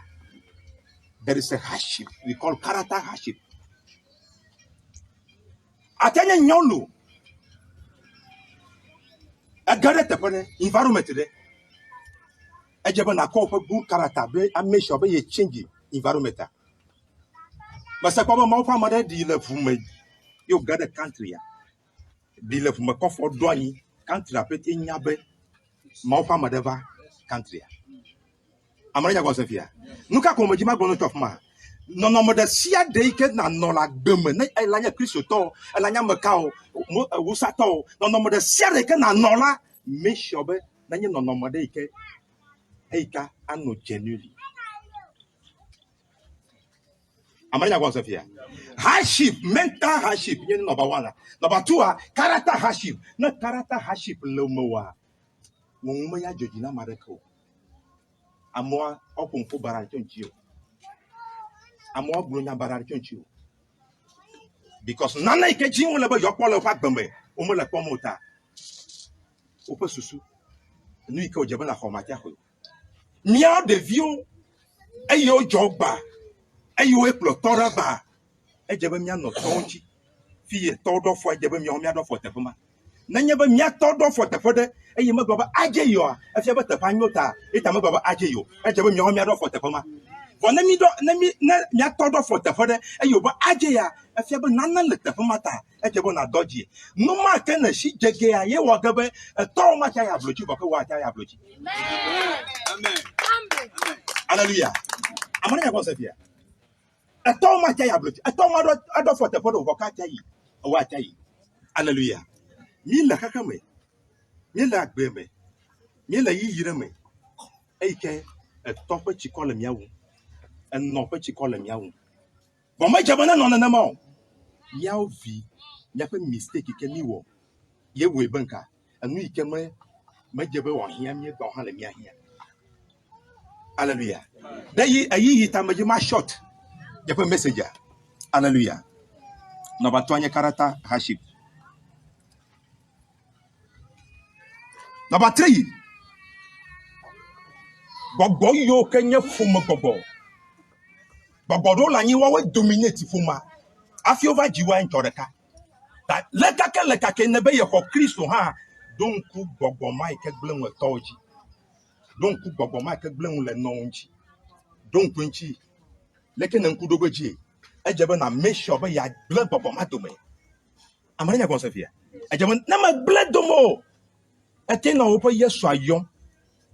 there is a hardship we call character hardship. Atenya nyolo. Agare tepone environment de. Ejebe na call for good character be a make sure be you change environment. But say kwa ma fa mother di le fume. You got a country ya. Di le fume ko for douani country apeti nyabe. Ma fa madeva country. Amanya go sefia. Nuka ko majima go no tof ma. No mo de sia de ke na no la gbeme na elanya Kristo to elanya makao wusa to no mo de sia de ke na no la make sure be na nye no mo de ke eika anu genuinely. Amanya go sefia. Hardship, mental hardship, you number 1. Number 2, character hardship. Na character hardship lo mowa. Mo ya jojina mareko. Amoa opunfo bara chonchio. Amoa blunya bara chonchio. Because nana ike jinwo lebo yopolo fa gbembe. Omo le pomota. Opo susu. Nu ike ojebe la khoma tia ho. Mia de vieux, ayo jogba, ayo eplotora ba, ejebe mia no tonchi, fille todo fo ejebe mia mia do fo tefuma. Nanyebe mia todo fo tefode, ayi me baba ajeyo, afiaba tepanyota, eta me baba ajeyo, ejebe mia do fo tefuma. For nami do nami na mia todo fo tefode, ayo ba ajeya, afiaba nana le tefuma ta, ejebe na doji. No ma kana shi jege ya ye wagabe, to ma cha ya blochi bako wa cha ya blochi. Amen. Hallelujah. Amani ya konse fia. Ato ma cha ya blochi. Ato ma do fo tefode wo ka cha yi. Wa cha yi. Hallelujah. Mi la kaka me. Mi la gbe me. Mi la yi yire me. Eike to pe chi kole miawu. En no pe chi kole miawu. Bon ma jabana no na ma. Miawu vi. Nya pe mistake ke mi wo. Ye we banka. Anu ike me jabe wo hia mi gba ha le mi ahia. Hallelujah. Da yi ayi tamaji ma short. Ya pe message. Hallelujah. No ba toanye karata haship. Number 3. Gbogbo yo kenye fuma gbogbo. Gbogbo do la yin wa we dominate fuma. Afi over jiwa ntoreka. That lekake nebe ye ko Kristo ha don ku gbogbo mai ke gblem we toji. Don ku gbogbo mai ke gblem le nonji. Don ku nchi. Leke na nku dogoji. Ejebe na make sure be ya ble gbogbo ma do me. Amanya konsefia. Ejebe na ma ble do mo. Ete na opo Yesu ayon.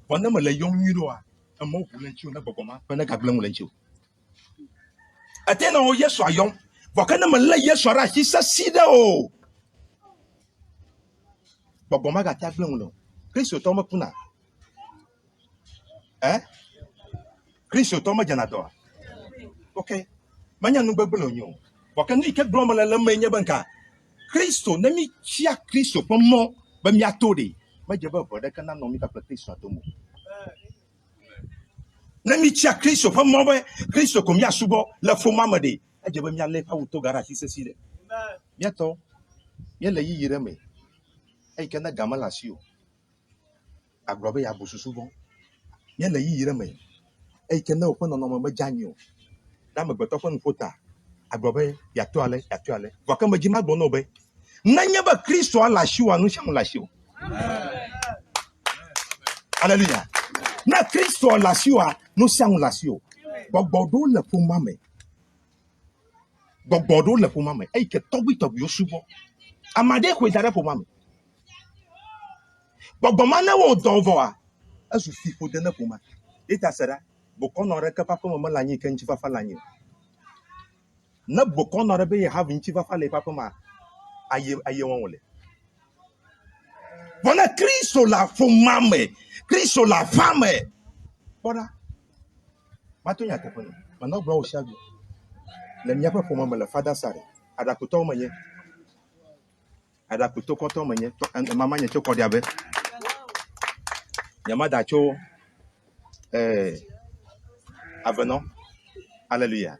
Bona ma le yon nyiro a mo hu lenchi na gbogoma pe na gablem lenchi. Ete na o Yesu ayon. Voka na ma le Yesu ara hi sa sida o. Gbogoma ga ta glem lo. Kristo to ma kuna. Kristo to ma janado. Okay. Manya nu gbegbe nyo. Voka ni ke glom le menye banka. Kristo na mi chia Kristo po mo ba mi atode. Ma jeba boda kana no mi ka Kristo atomo. Na mi chia Kristo pa mo ba Kristo ko mi asubo la fo mamade. E jeba mi ale pa wuto gara si se sile. Mi ato. Ye le yire me. E kana gamala sio. Agrobe ya bususu bon. Ye le yire me. E kana opo no no ma janyo. Da me gbeto fo nfota. Agrobe ya to ale. Voka ma jima gbo no be. Nanya ba Kristo ala shiwa no shamu la shiwa. Hallelujah. Na Kristo la siwa no sang la sio. Gbogbo le fuma me. Gbogbo le fuma me. E ke tobi yo subo. Amade ko dare fuma me. Gbogbo ma na wo dovo a. Asu fifo de na fuma. Eta sera bokono re ka papa mo la nyi kan chi fa la nyi. Na bokono re be ye have nchi fa le papa ma aye won wole. Bona Kristo la fuma me. Kristo la fame. Bona. Matonya tepono. Mana bro oshago. Le miapa fuma me le fada sare. Ada kuto manye. Ada kuto koto manye. Mama nye choko diabe. Nyama cho avenant. Alléluia.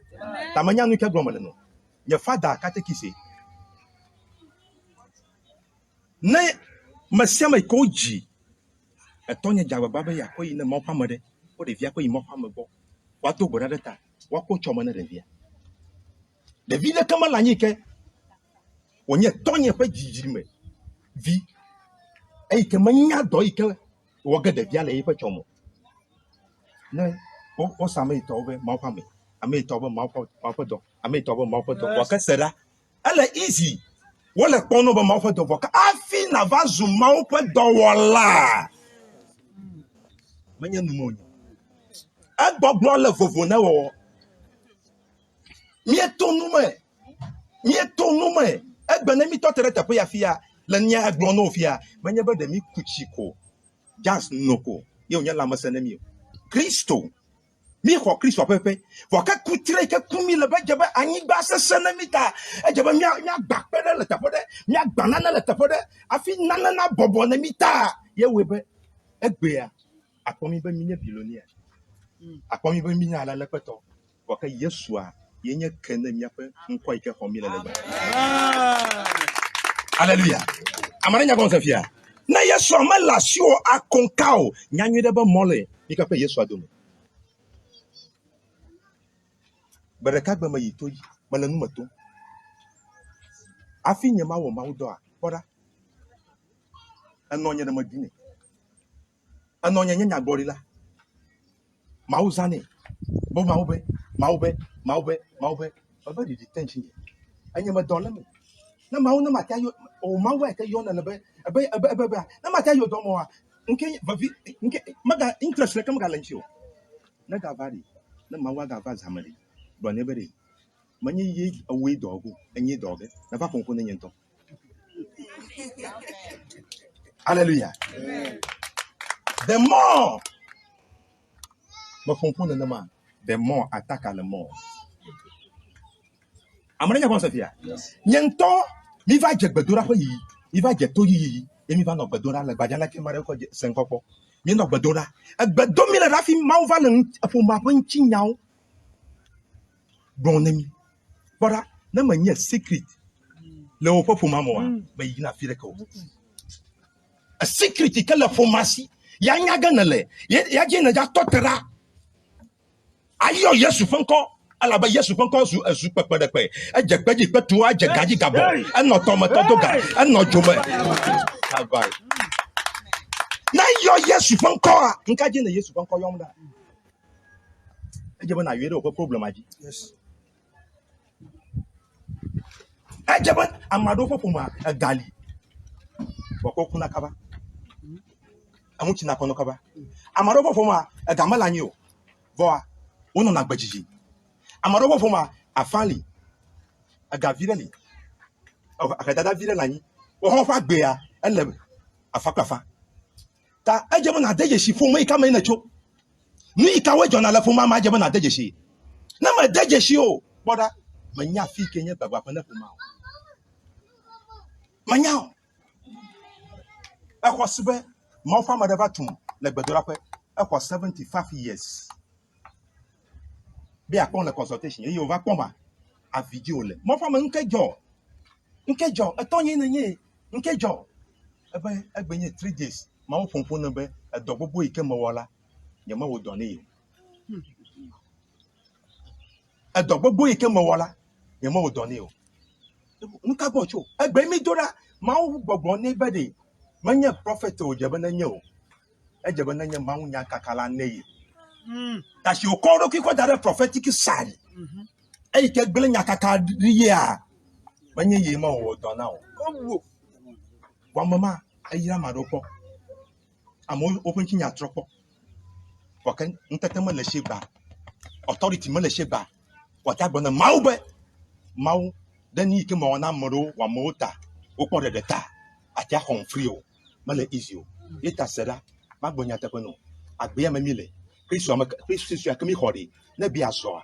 Tamanya nu ke glomale no. Nye fada katekisi. Ne masiama koji. Etonya jawa baba ya ko ina mo pamade. O de via ko imo pamego. Wato gorada ta. Wako choma na revia. De vida kama la nyike. Onye tonya pa jijirime. Vi. E ke manya do ike woga de via le pa chomo. Ne o same itobe mo pame. Ame itobe mo pa do. Ame itobe mo pa do. Waka sera. Ala easy. Wala kono ba mo pa do waka. Afi na vazu mo pa do wala. Manya numonyo. Agbogbo le vovo na wo. Mieto nume. Egbe na mi totere tapo ya fia. Le nya agbon no fia. Manya ba de mi kuchiko. Just noko. Ye onya la masene mi. Kristo. Mi ko Kristo pepe. Waka kutire ke kumi le ba jaba anyi ba sesene mi ta. E jaba mi gba pere le tapo de. Mi gba nana le tapo de. Afi nana na bobo na mi ta. Ye webe. Egbe ya. Akomi ba minya bilonia. Akomi ba minya ala lepeto. Waka Yesua yenye kene miape nkwa ike homi le leba. Hallelujah. Amara nya gonse fia. Na Yesu amelasio akonkao. Nyanyu deba mole. Ika pe Yesu adome. Bereka gba ma yitoyi. Mala nu mato. Afi nyema wo mawdo a. Boda. Anonya na madine. Anonya nyanya gorila. Mauzane. Bo maube. Baba di detention. Anya madole me. Na mawu na matayo o mawu aka yo na be na matayo do mo a nke vavi nke maga interest le kam ga lanchi o na ga vari na mawu ga va zamari do ne bere manye ye awe dogu enye dogu na va konko ne nyento. Hallelujah. The more ma konko na ma the more attack le more. Amananya bon Safia. Nyento mi va je gbedora ko yi. Mi va je to yi. E mi va no gbedora le gbadana ke mare ko senkopo. Mi no gbedora. Egbedo mi le rafi ma va le fo ma pon chinyao. Bon nemi. Bora na manye secret. Le o fo ma mo a. Ba yi na fi ko. A secret ke le formasi. Ya nyaga na le. Ya je na ja totera. Ayo Yesu fanko. Alaba Yesu fanko su pepe de pe. E je peji petu a je gaji gabo. E no tomato doga. E no jome. Bye. Na yo Yesu fanko a. Nka je na Yesu fanko yom da. E je na yere o problem aji. Yes. E je ban amado fofo ma gali. Boko kuna kaba. Amuchi na kono kaba. Amado fofo ma gamala nyi o. Boa. Wono na gbajiji. Amarobo foma afali agavireli akadada virelani o ho fa gbe ya ele afakwafa ta ejebo na dejeshi foma ikama ina cho ni ikawe jona la foma ma ejebo na dejeshi na ma dejeshi o boda manya fi kenye baba pa na foma manya akwasibe mo fa ma deva tum le gbedora pe akwa 75 years. Be upon the consultation, you va poma a video le. Mo fa nkejo. Atonye na nye. Nkejo. Egbenye 3 days. Ma wo fonfon na be dogobo ike mo wala. Ye ma wo done yi. Dogobo ike mo wala. Ye ma wo done yi. Nka bo cho. Egbe mi dora ma wo gbogbo ne be de. Manya prophet o jebe na nye o. Ejebe na nye ma wo nya kakala ne yi. That you call the prophetic side. And you can bring your cacaria when you know now. One mama, I am a ropo. I'm all open to your tropo. What can entertainment sheba? Authority Malasheba. What happened a maube? Mau, then you came on a moro, one mota, open the ta. At your home frio. Male is you. It has said, Mabonia Tapano. At Biamile. Kristo akemi hori na bia so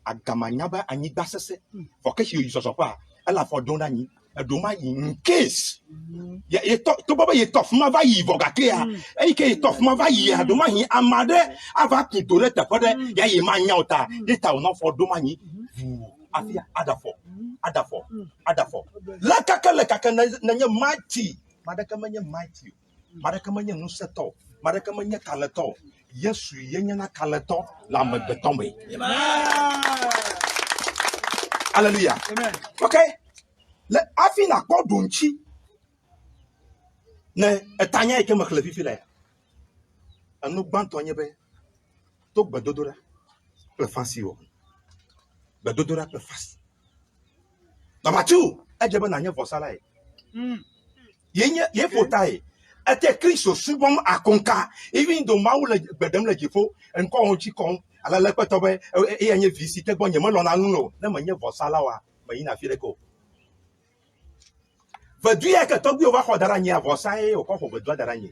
agamanyaba anyi basese for case you so pa ala for don anyi adoma in case ya to baba ye tof ma va yi vogake a e ke tof ma va yi adoma hi amade ava kutore te pode ya yi manya ota data no for doma ni afia adafo la kaka na nye mighty madaka manya mighty madaka manya no seto madaka manya kaleto Yesu yenyana kaleto la mebetombe. Hallelujah. Amen. Okay. Le afina ko donchi ne etanya ike maklefi fila ya. Anu bantonye be to gbedodora le fancy wo. Gbedodora le fast. Number 2, ejebe na nye vosala e. Ye fotai. Ate Kristo subom akonka even though maule bedem le jifo en ko onchi kon ala le petobe e anye visite gbonye mo lo na nuno na manye vosala wa mayina fireko vedu ya ke togbi o va khodara nya vosae o ko vedu dara nya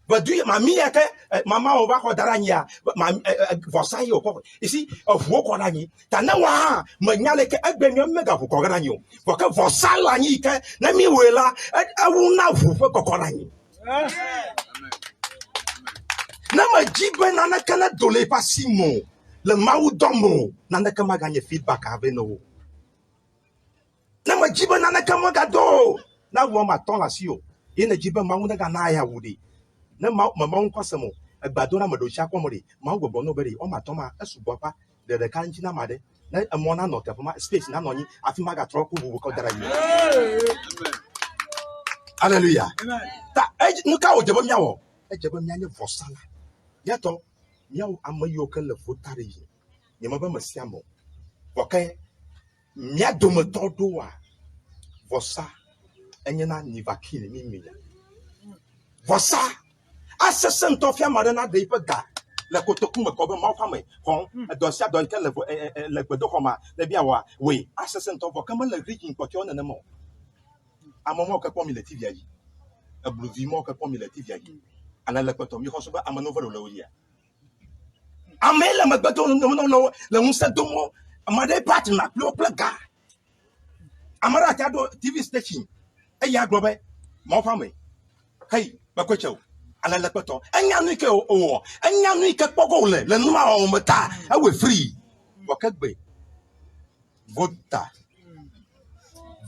vedu mami ya ke mama o va khodara nya vosae o ko isi ofuo ko ranyi tana wa manyale ke egbenyo mega ko ko ranyi o ko vosala nyi ke na mi wela awu na fufe ko ko ranyi na majibe na kana dole pasimo le mau domo na kama ganye feedback ave no na majibe na kama gado na wo ma ton la si o ye na jibe ma wona ga na ya wudi na ma nkwasemo agbado na mado sha kwomori ma gbogbo no bere o ma ton ma esubopa de kan jina ma de na mo na no te ma space na no yin afi ma ga tro ko bu ko dara yi hallelujah ta nuka o jebo miawo e jebo mia ne vosala yato miawo amayo kan le votare yi ni ma ba masiamo okay mia do me todo wa vosa enyena ni vakini mimi vosa asesen to fia marana de ipaga le kotoku me ko be ma fa me kon do sia do ke le gbedo ko ma le bia wa we asesen to vo kama le rigin ko ke na mo amomo ke ko mi le tv yi abluvi mo ke ko mi le tv yi ana le koto mi ko so ba amano vo lo ya amela me gbedo no le un se do mo amade partner plo plaga amara ta do tv station e ya globe mo fa me hey ba ko chew ala la peto enya nu ke o enya nu ke pogo le numa o meta e we free bo ke gbe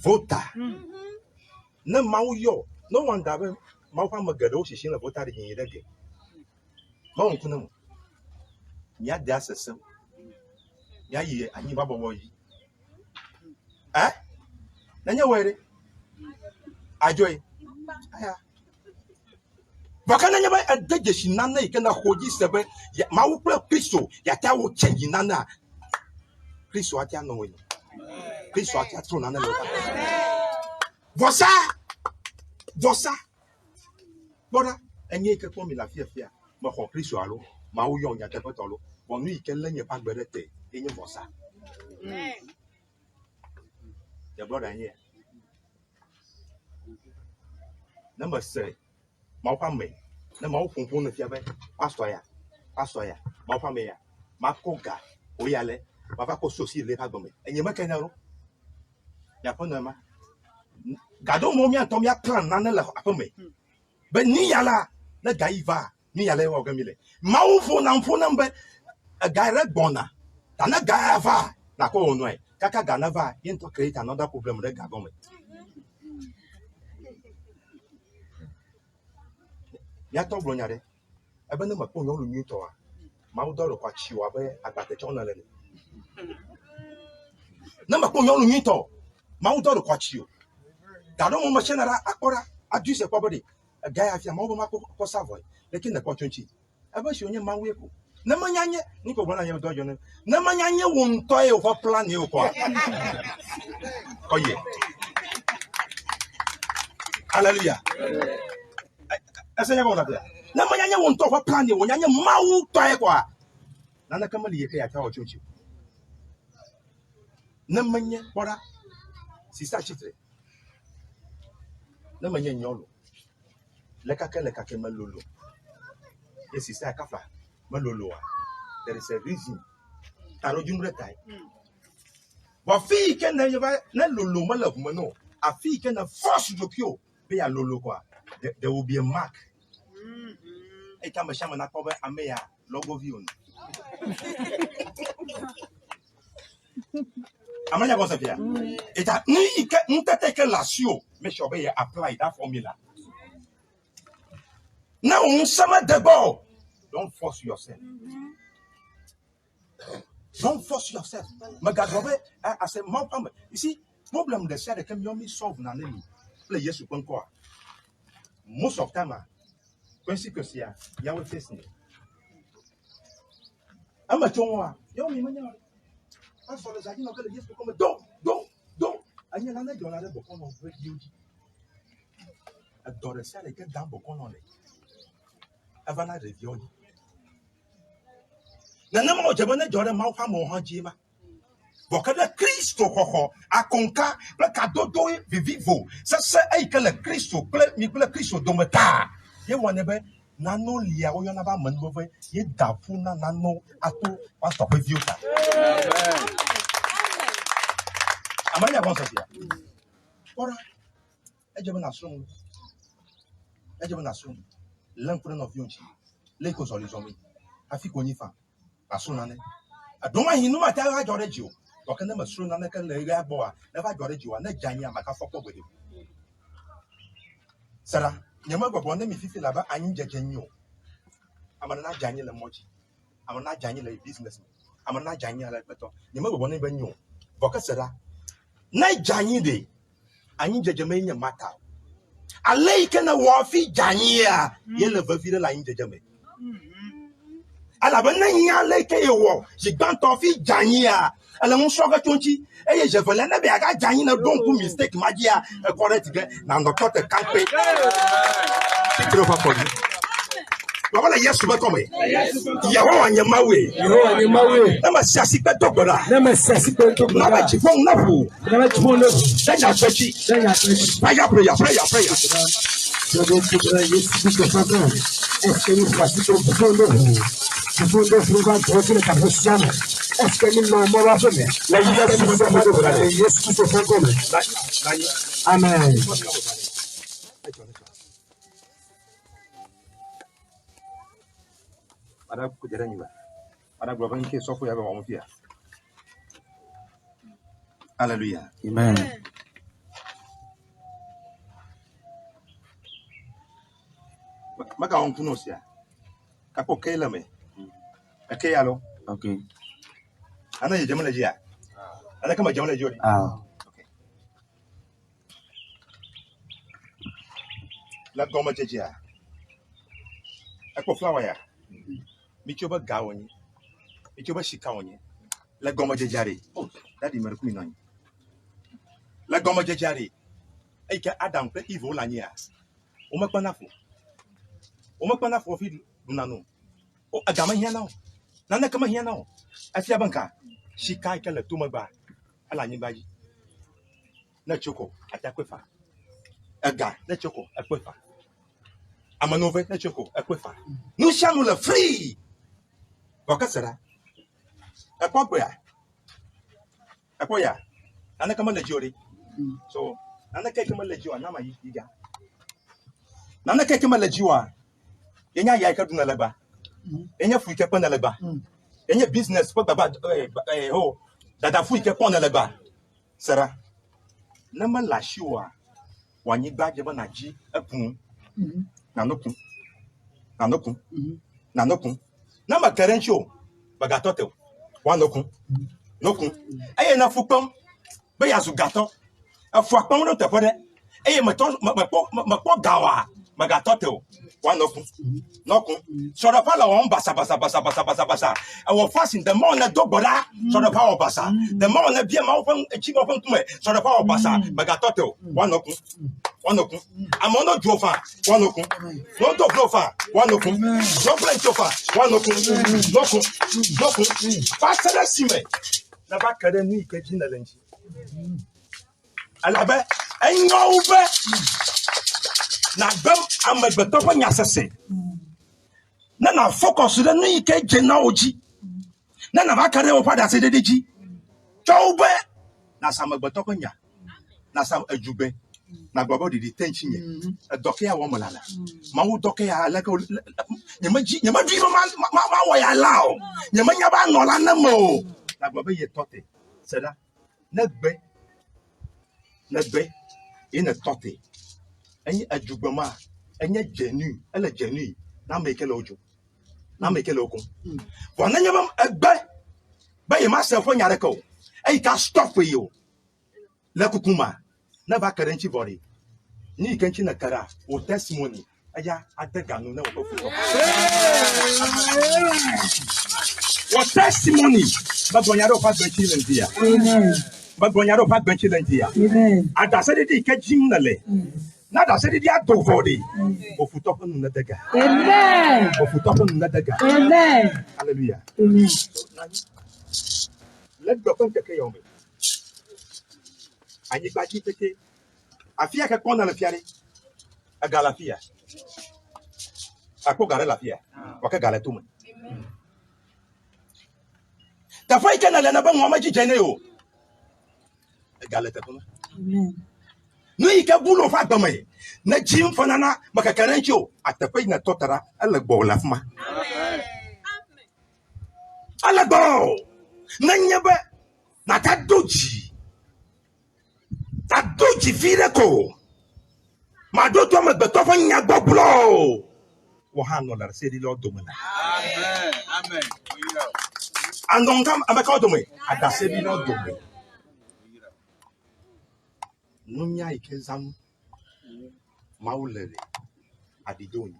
vota na mawo yo no wonder be ma fa magado o shishin la vota de yin de ge ma won kuna mo ya da sesem ya yi anyi babo wo yi na nya were ajoy aya bakana nya ba adaje shinana ikena hoji sebe ma wo pra Kristo ya ta wo change nana Kristo atia no we Kristo atia tro nana le vosa bora enye ke ko mi la fia ma ko Kristo alo ma wo yo nya te petolo wonu ikele nye pa gberete enye vosa ya brother enye number 3 ma kwa me na ma wo funfun no fia be pastor ya ma kwa me ya ma koga o yale ma fa ko sosi le pa gbome enye ma kenya ro ya ko no ma gado mo mi antom ya plan na la apome be ni yala na gaiva ni yala wo gamile ma wo fo na mbe gaire gbona ta na gaiva na ko ono e kaka ganava into create another problem re ga gome ya to blonya de ebe na ma ko nyo lu nyi to a ma wo do kwa chiwa be agbate chona le na ma ko nyo lu nyi to ma wo do kwa chiwo gado mo machinara akora aduse kwa body guy afia ma wo ma ko savoy lekin na kwa chonchi ebe shi onye ma we ko na manyanye niko bona nye do yo na manyanye wo nto e for plan e ko oye hallelujah asanya ko na manyanye wo nto for plan e wo nyanye ma wo to e kwa na kama liye kai ata o chonchi na manye bora sisa chitre na manye nyolo leka ke malolo e sisa kafa malolo there is a reason taro jumre tai wa fi ke na yeba na lolo malafu mano a fi ke na force dokyo be ya lolo kwa there will be a mark e kama shama na kobe ameya logo vion amanya ko safia eta ni ke ntete ke lasio me shobe ya apply that formula now on sama de ball don't force yourself. Don't force yourself. I said, you see, problem they said they can only solve na name. Play yes you can most of time, consequence ya will face me. I'm a chonwa. Yo, me manya. As far as I know, yes to come. Don't. I know that you're not able to break you. A daughter said they get down bokon on it. Avana review. Na nama ojabane jore ma fa mo hanjima bokada Kristo hoho akonka ple kadodo vivivo sese aikele Kristo ple mi ple Kristo dometa ye wonebe nano lia oyo na ba manbove ye dafuna nano ato pastor pe viota amanya konsa sia ora ejebe na so l'enfant of yonchi le ko solution afi ko nifa asunane adoma hinu mata ga jore jiu wakana masuna na kan le ga boa na ba jore jiu na janya maka foko gbede Sarah, nyama go mi fifi laba anyi jejenyo. Amana janye le moji. Amana janye le business. Amana janye le beto. Nyama go ne banyo. Boka Sarah. Na janye de anyi jejeme nya mata. Ale kana wo fi janye a ye le va vire la anyi jejeme. Ala bana nya le ke wo, je gbanto fi janye a. Ala mo soga tonchi eye je vele na be aga janye na don ku mistake magia correct ge na ndo kote kampe. Tikro fa kodi. Wala Yesu ba kome. Yehowa nyamawe. Na masiasi pe dogbora. Na ba chifon na fu. Senya pechi. Prayer. Est-ce que nous pratiquons est-ce que nous Amen. Ada kujara ni ba. Ada global ni ke sofu ya ba mo fia. Hallelujah. Amen. Maka on kuno sia. Kako kela me. Ake yalo. Okay. Ana je jamala jia. Ana kama jamala jodi. Okay. La goma jia. Ako flower ya. Michoba gawoni. Michoba shikawoni. La goma jari. Oh, daddy merku inani. La goma jari. Eke Adam pe Eve olania. Omakwana fo fi dunano. O agama hiana. Nana kama hiana. Afia banka. Shika kala tumaba. Ala nyibaji. Na choko atakwefa. Aga na choko akwefa. Amanove na choko akwefa. No shanu la free. Wakasara. Akwapoya. Akoya. Nana kama lejori. So nana kama lejiwa nama yiga. Nana kama lejiwa. Enya ya ka duna leba. Enya fu ke pona leba. Enya business po baba ho dada fu ke pona leba. Sara. Na ma lashiwa. Wanyi gbaje ba na ji epun. Na nokun. Na ma karencho bagatote. Wa nokun. Aye na fu pom. Be ya su gato. Afu apon no te pode. Aye ma po gawa. Magatote. One nokun. So the power on basa. I was fasting the more na dogbora. So the power basa. The more na be ma open cheap open to me. So the power basa. Magatote. One nokun. I'm on no jofa. One nokun. No to jofa. One nokun. No play jofa. One nokun. Pastor na sime. Na ba kare ni ke jina lenji. Alabe enyo ube. Na bem amegbeto kwa nyasese. Na focus de no ike jena oji. Na bakare wo pada se dedeji. Choube na samegbeto kwa nya. Na sam ejube. Na gbogbo di tension ye. Doke ya wo molala. Ma wo doke ya like nyama dwi ma wo ya lao. Nyama nya ba nola na mo. Na gbogbo ye tote. Seda na gbe ina tote. Any ajubama, any genu, and a genu, now make a lojo, now make a loco. One of them a bet by myself on Yarako. I can't stop for you. Lakukuma, never currency body. Ni can't a cara or testimony. Aya at the gun, no. What testimony? But when you're past the children here. But when you're past the children here. And I said it catching the lay. Nada said it at body. Of Futopon Nadaga. Amen. Of Futopon Nadaga. Amen. Hallelujah. Amen. Let the point take on me. I need back it. I fear a corner of Fiari. A galafia. A cogarelafia. Or a galatuman. The fight can learn about Mamaji Geneo. A galatuna. Amen. No, you can bull of Adame. Na Jim Fanana, Macakarencho, at the pay na totara, a labo of ma. Alabo, Nanyaba, not that doji. That doji Vidaco. Ma do to me beto fa nya gboglo. Wo ha no la se di Lord domina. Amen. Amen. Andon kam abeka do me. Ada se di Lord domina. Nunya ikezam maulele adidoni.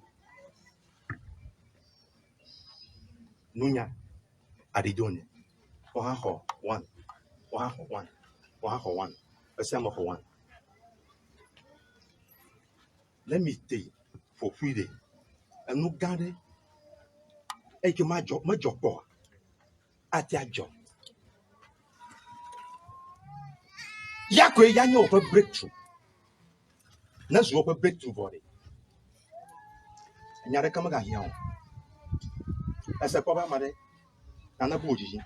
Nunya adidoni. Ohaho one. Ohaho one. Ohaho one. Asema for one. Let me stay for 3 days. And no gade. Eke my job po. At your job. Yakwe yanyo for breakthrough. Let's go for breakthrough body. Nyare kamaga hiyan. Ese poba mare. Nana buji.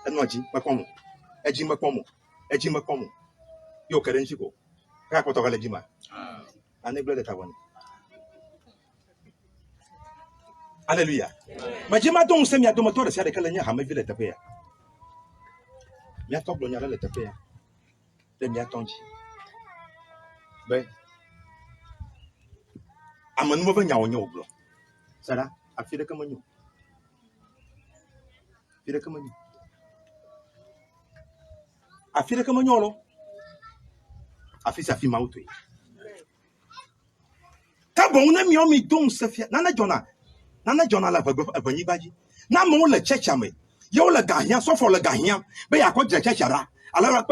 Enoji makomo. Eji makomo. Eji makomo. Yo kerenji go. Ka kotoka lejima. Anegle de tawani. Hallelujah. Majima don se mi adoma to de sia de kala nya ha ma vile tape ya. Mi atop lo nya le tape ya. De mi atonji. Be. Amanu mo nya onyo oblo. Sara, afire kamanyo. Afire kamanyo. Afire kamanyo lo. Afisa fi mauto. Ta bon na mi o mi don se fia. Nana Jona la bagani baji. Na mo le checha me. Yo le gahia so for le gahia. Be ya ko je checha ra. Ala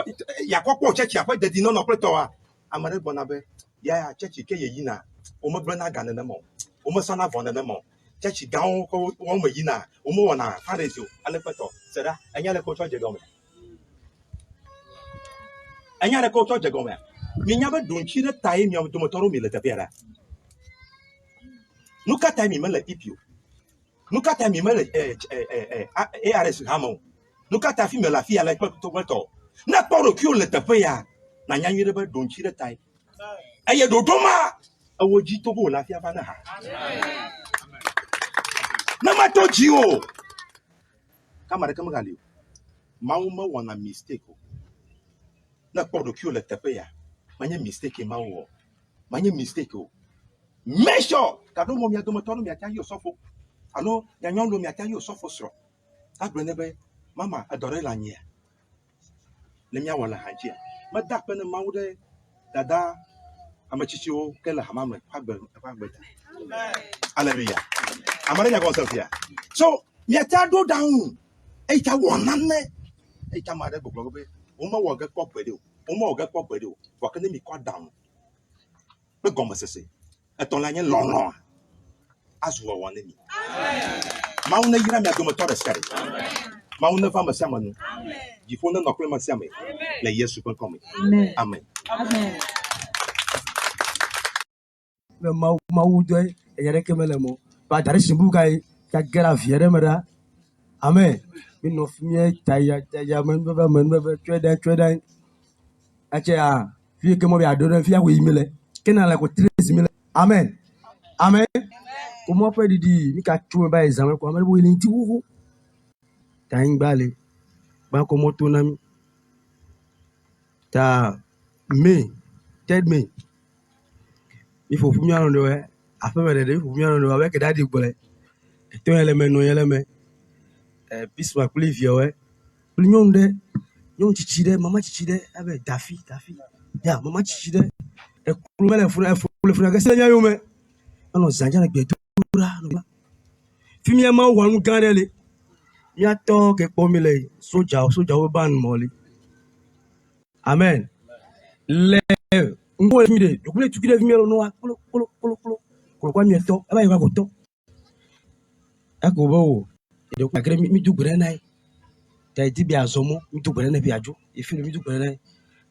ya ko checha ko de dino no preto a. Amare bonabe. Ya chechi ke ye yina. O mo brana gane na mo. O mo sana vona na mo. Chechi gawo ko wo mo yina. O mo wona faresio. Ale preto. Sera anya le ko choje gome. Anya le ko choje gome. Mi nya ba dunchi de tai mi o to motoro mi le tapiara. Nuka time mi mele ipio. Nuka time mi mele ARS hamo. Nuka ta fi me la fi ala to weto. Na poro ki o le tape ya. Na nya yire ba don chire tai. Aye do doma. Awoji to bo la fi aba na ha. Na ma to ji o. Kamare kamagali. Mauma wana mistake. Na poro ki o le tape ya. Manya mistake mawo. Manya mistake o. Make sure that no mommy adomotono mi ata yo sofo. Ano ya nyolo mi ata yo sofo sro. Abrenebe mama adore la nya. Le mi awala hanjia. Ma da pene mawde dada amachichi o kela hamame pagbe. Hallelujah. Amare nya gonself here. So mi ata do down. Eita wonane. Eita mare gbogbobe. O ma wo ge pop bede o. O ma wo ge pop bede o. Wa kene mi kwa down. Be gombe sese. Eton la nye lono azuwa wane mi. Mauna yira mi adomo tore sere. Mauna fa masama nu. Jifona no kle masama. Le Yesu kon komme. Amen. Amen. Me mau doy yare kemele mo. Ba dari simbu kai ka gera viere mera. Amen. Mi no fie taya men bebe tweden. Ache a fie kemo bi adore fie we imele. Kena la ko 3000. Amen. Amen. Comment peut dire ni ka tu ba examen ko amel bo ile nti wuhu. Tan gbale. Ba ko moto na mi. Ta May, 3 May. Il faut fumer en dehors. Affaire de il faut fumer en dehors avec daddy bole. Et toi elle me bisma kuli vieux. Kuli nyonde. Nyon chichide mama chichide avec dafi. Ya mama chichide. E kulu mele funa ke senya yo me. Ano zanja na gbetura. Fimi ma wanu gandele. Mi ato ke pomile soja o ban moli. Amen. Le ngo mi de dokule tukide fimi lo no kolo kwa mi to aba yiwa ko to. Akobo e de kwa gre mi dugbere nai. Ta di bi azomo mi dugbere na bi ajo. E fi mi dugbere nai.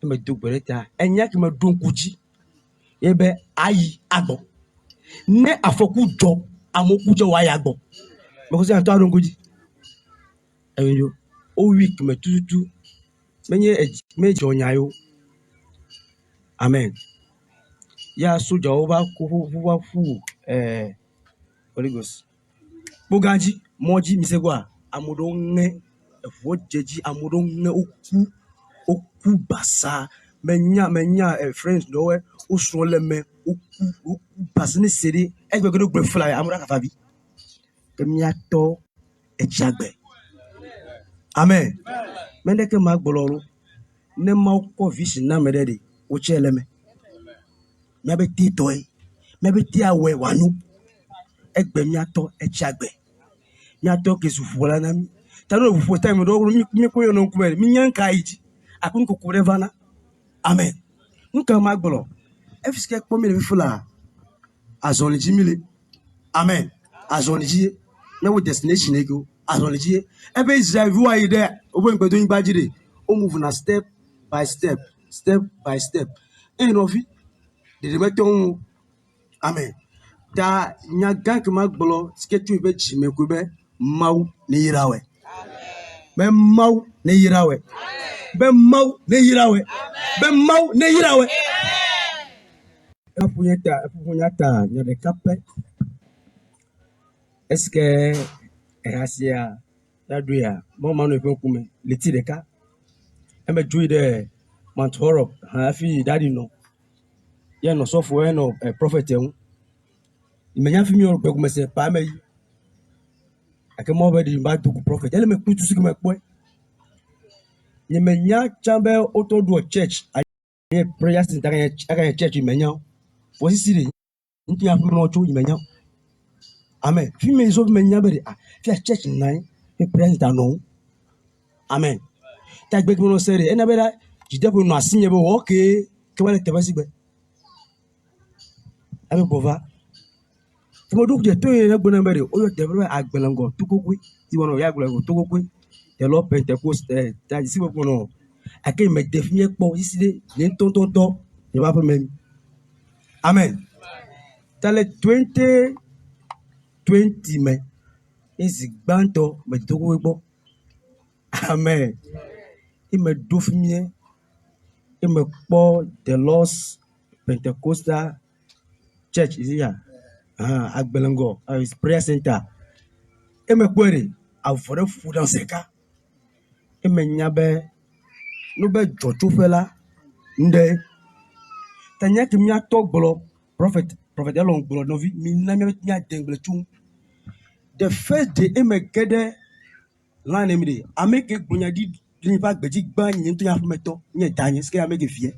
Me dugbere ta enya ki me don kuji. Ebe ayi agbo. Ne afoku jo amoku jo wa ya gbo. Me ko se anto adon kuji. Eyo o week me tutu menye mejo nyayo. Amen. Ya soja oba ko fu Holy Ghost. Boganji moji misegwa amudonge efu jeji amudonge oku basa menya friends no we usun le me u pass ni seri e gbe gbe fly amura ka fabi kemia to e jagbe amen mende ke ma gboloro ne ma ko vision na medede o chele me me be ti to e me be ti awe wanu egbe mia to e jagbe mia to ke sufuola na mi tano fufu time do mi ko yo no kumere mi nyanka iji akun ko kure vana amen nka ma gbolo efiske ko mi le fula azoni jimile amen azoni ji me wo destination ego azoni ji ebe Israel who are you there obo npe to yin bajire o move na step by step en ofi de meton amen ta nya gank ma gbolo sketu be chime ko be maw ne yirawe be maw ne yirawe be maw ne yirawe be maw ne yirawe apunyata nya de kape eske erasia daduya mo manu e kume leti de ka eme dui de mantoro ha fi daddy no ye no so fo no prophet en imenya fi mi o pe kume se pa me ake mo be di ba to prophet ele me kutu su me po ye menya chambe auto do church ye prayer center aka church imenya fo sisi nti afu no cho imenya amen fi me zo menya be fi church nine e prayer center no amen ta gbe no sere ena be da jide po no asinye be okay ke wale te basi gbe abe bova mo duk je to ye gbona be o yo te be agbelango tukokwe ti wono ya agbelango tukokwe the Lord Pentecost ta si bo no ake me definier po sisi de ni tontonto e ba même amen tale 2020 me is gbanto me tukokwe po amen e me dofimie e me po the Lord's Pentecostal Church is here agbelango is prayer center e me kwere avore fu dan seka e me nyabe no be jojo fela nde tanya ki mi ato gbolo prophet elon gbolo no vi mi na mi nya dengle tun the first day e me gede lan emi de ameke gbonya di ni ba gbeji gba yin to ya fu meto nya tanya ske ameke fie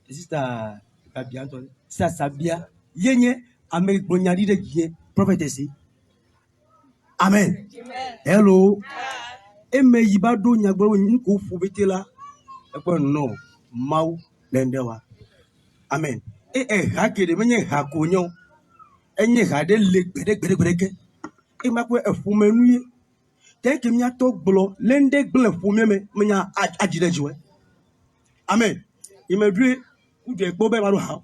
sister Kabia Anthony sister Sabia yenye ameke gbonya di de gie prophetess amen hello eme yibado nyagboro nko fu betela ekwe no mau lendewa amen hakede menye hakonyo enye hade le gbede e makwe efumenu ye thank you nya to gbolo lende gbele fumeme menya ajidejiwe amen imedre uje gbo be maru ha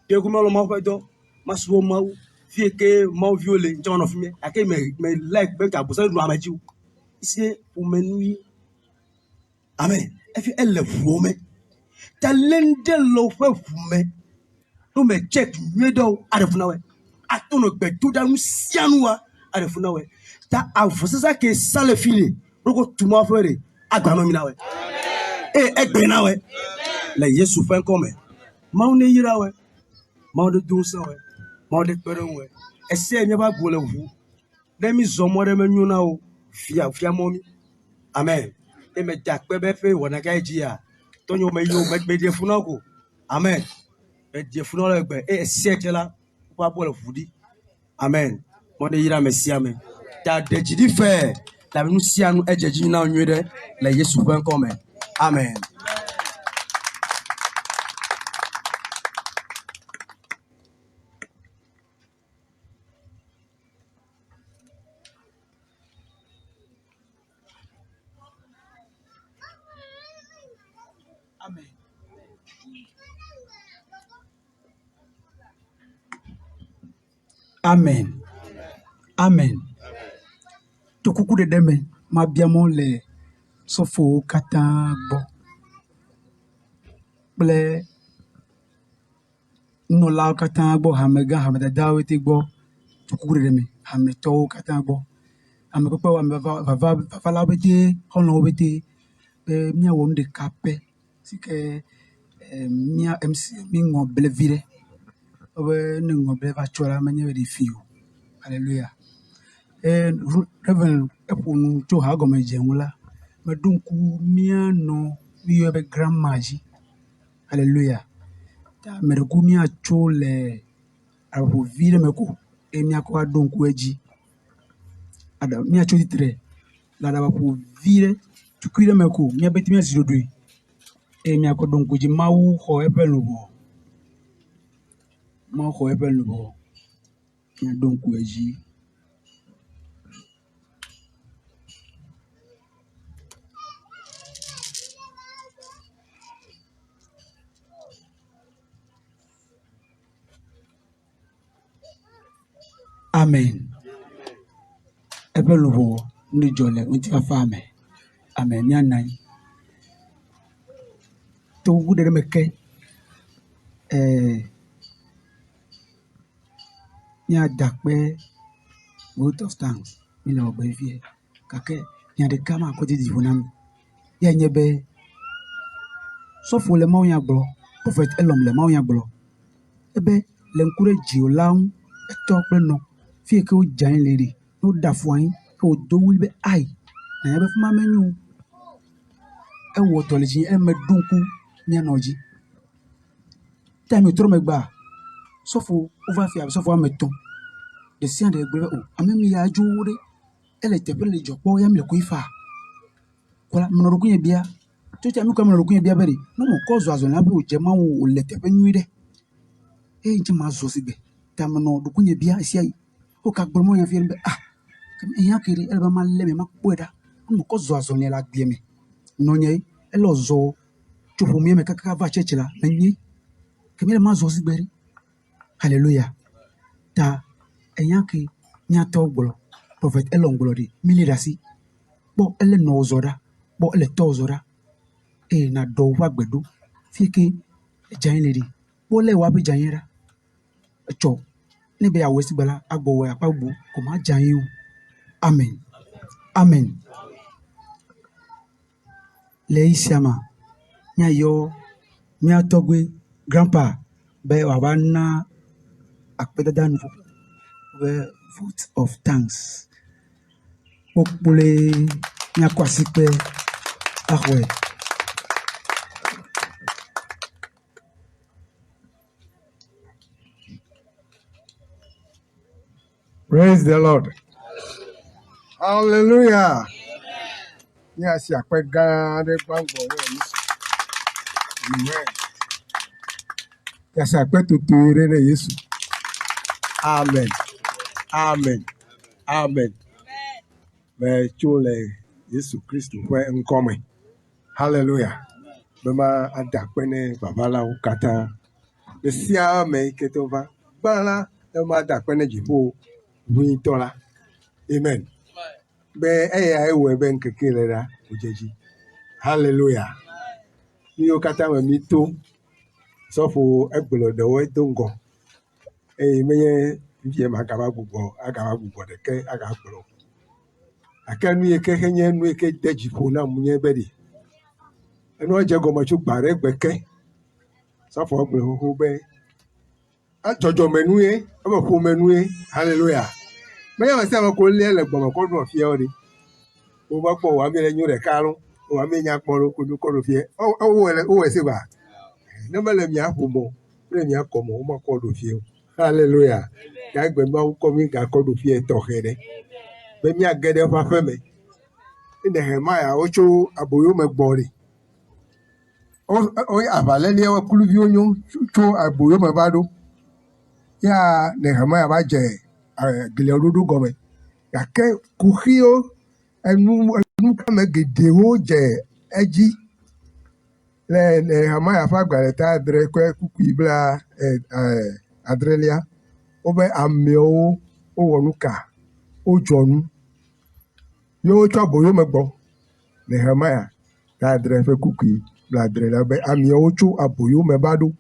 de ko mo lo ma fedo masuo mau fie ke mau viole njono fime ake me like be ka bosa du amaji ise fumenu ye amen efi ele fuome talende lo fe fume no me check medo arefunawe atono gbe to da sianwa arefunawe ta avosesa ke sale fini roko tuma fere agbama mi nawe egbe nawe le Yesu fen come maune yirawe maude dunsawe maude perenwe ese nya ba gole wu demi zomore menyuna o fia momi amen e me jakpe be fe wona ka ejia tonyo me yo me de funako amen e de funolo egbe e setela kwa bole fudi amen mo de yira mesia me ta de jidi fe la nu sia nu ejeji na onwede la Yesu kwan come amen amen amen to kuku de deme ma biamo le sofo kata gbo ple no la kata gbo hamega hameda dawete gbo to kuku de deme hameto kata gbo ame pepe wa va la bete hono bete be mia won de kape sike mia MC mi ngoble vire obe ne ngoble va chola manye de fiu hallelujah reverend eponu to ha gome jengula madunku mia no mi yobe grandmaji hallelujah ta mergu mia chole abo vire meko mia ko adunku eji ada mia choti tre la da ba vire tukwire meko mia beti mia zidodui mia ko dunku ji mawu ho ebelubo ma ho ebelubo mia dunku eji. Amen. Ebelubo ni jole unti afame. Amen. Nya nai. To gude meke nya dakpe vote of thanks ni na obevie. Kake nya de kama akoti divunam. Ya nyebe sofo le mawo nya gbo. Prophet Elom le mawo nya gbo. Ebe le nkure ji olaun eto pe no. Fie ke o jan lere. No da fuain o do wilbe ai. Na yabe fuma menu. E wo toleji e medunku nya noji. Time tro megba. Sofo over fia sofo ameton. De sian de gbe o. Amemi ya jure. Ele te pele jopo ya mi ko ifa. Kola mnorukunye bia. Tuti ami ko mnorukunye bia beri. No mo kozo azo na bi o je ma wo le te pe nwire. Nje ma zo sigbe. Ta mno dukunye bia sia yi. O ka gbomo ya fie be ya kiri elba ma leme ma kweda. Mo kozo azo ne la gbe me. No nye elo zo chupu mi me kaka va cheche la nyi. Kemele ma zo sigbe. Hallelujah. Ta enyaki nyato gbolo prophet Elon gbolo di milirasi bo ele no zoda bo ele to zoda na do wa gbedo fike jan lady bo le wa bi jan yera cho ne be awesi bala agbo wa apagbo ko ma jan yin amen amen le isiama nya yo mi atogwe grandpa be wa bana akpedada nufu vote of thanks. Okpule nyakwasipe ahwe. Praise the Lord. Hallelujah. Yes, ya kwe gade kwango. Amen. Yes, ya kwe tutuire Yesu. Amen. Amen. Amen. Me chule Yesu Kristo kwe nkome. Hallelujah. Bema adakwene babala ukata. Mesia me ketova. Bala ema adakwene jipo. Wintola. Amen. Be ewe ben kekelera ujeji. Hallelujah. Ni ukata me mito. Sofo egbolo dewe dongo. Menye vie magaba gugo deke agablo akanu yeke henye nu yeke dejipo na munye bedi eno je gomo chu gbare gbeke safo gbe ho be ajojo menu e abo po menu e hallelujah meya ma se ma ko le le gbomo ko dun fie ori o ba po wa mi le nyu re karun o wa mi nya poro ko du ko ro fie o we se ba no mele mi apomo le mi akomo o ma ko do fie hallelujah ya gbe ma ko mi ga ko do fie to here be mi agede fa fe me inde he ma ya ocho aboyo me gbori o abale ni e kulu bi onyo cho aboyo me bado ya ne he ma ya ba je gele ododo gome ya ke kuhio enu ka me gede wo je eji le ne he ma ya fa gbare ta adre kwe kuku ibla adrelia obe ameo o wonuka o jonu yo chabo yo megbo Nehemiah ta adre fe kuki bla adre la be ameo cho aboyo mebado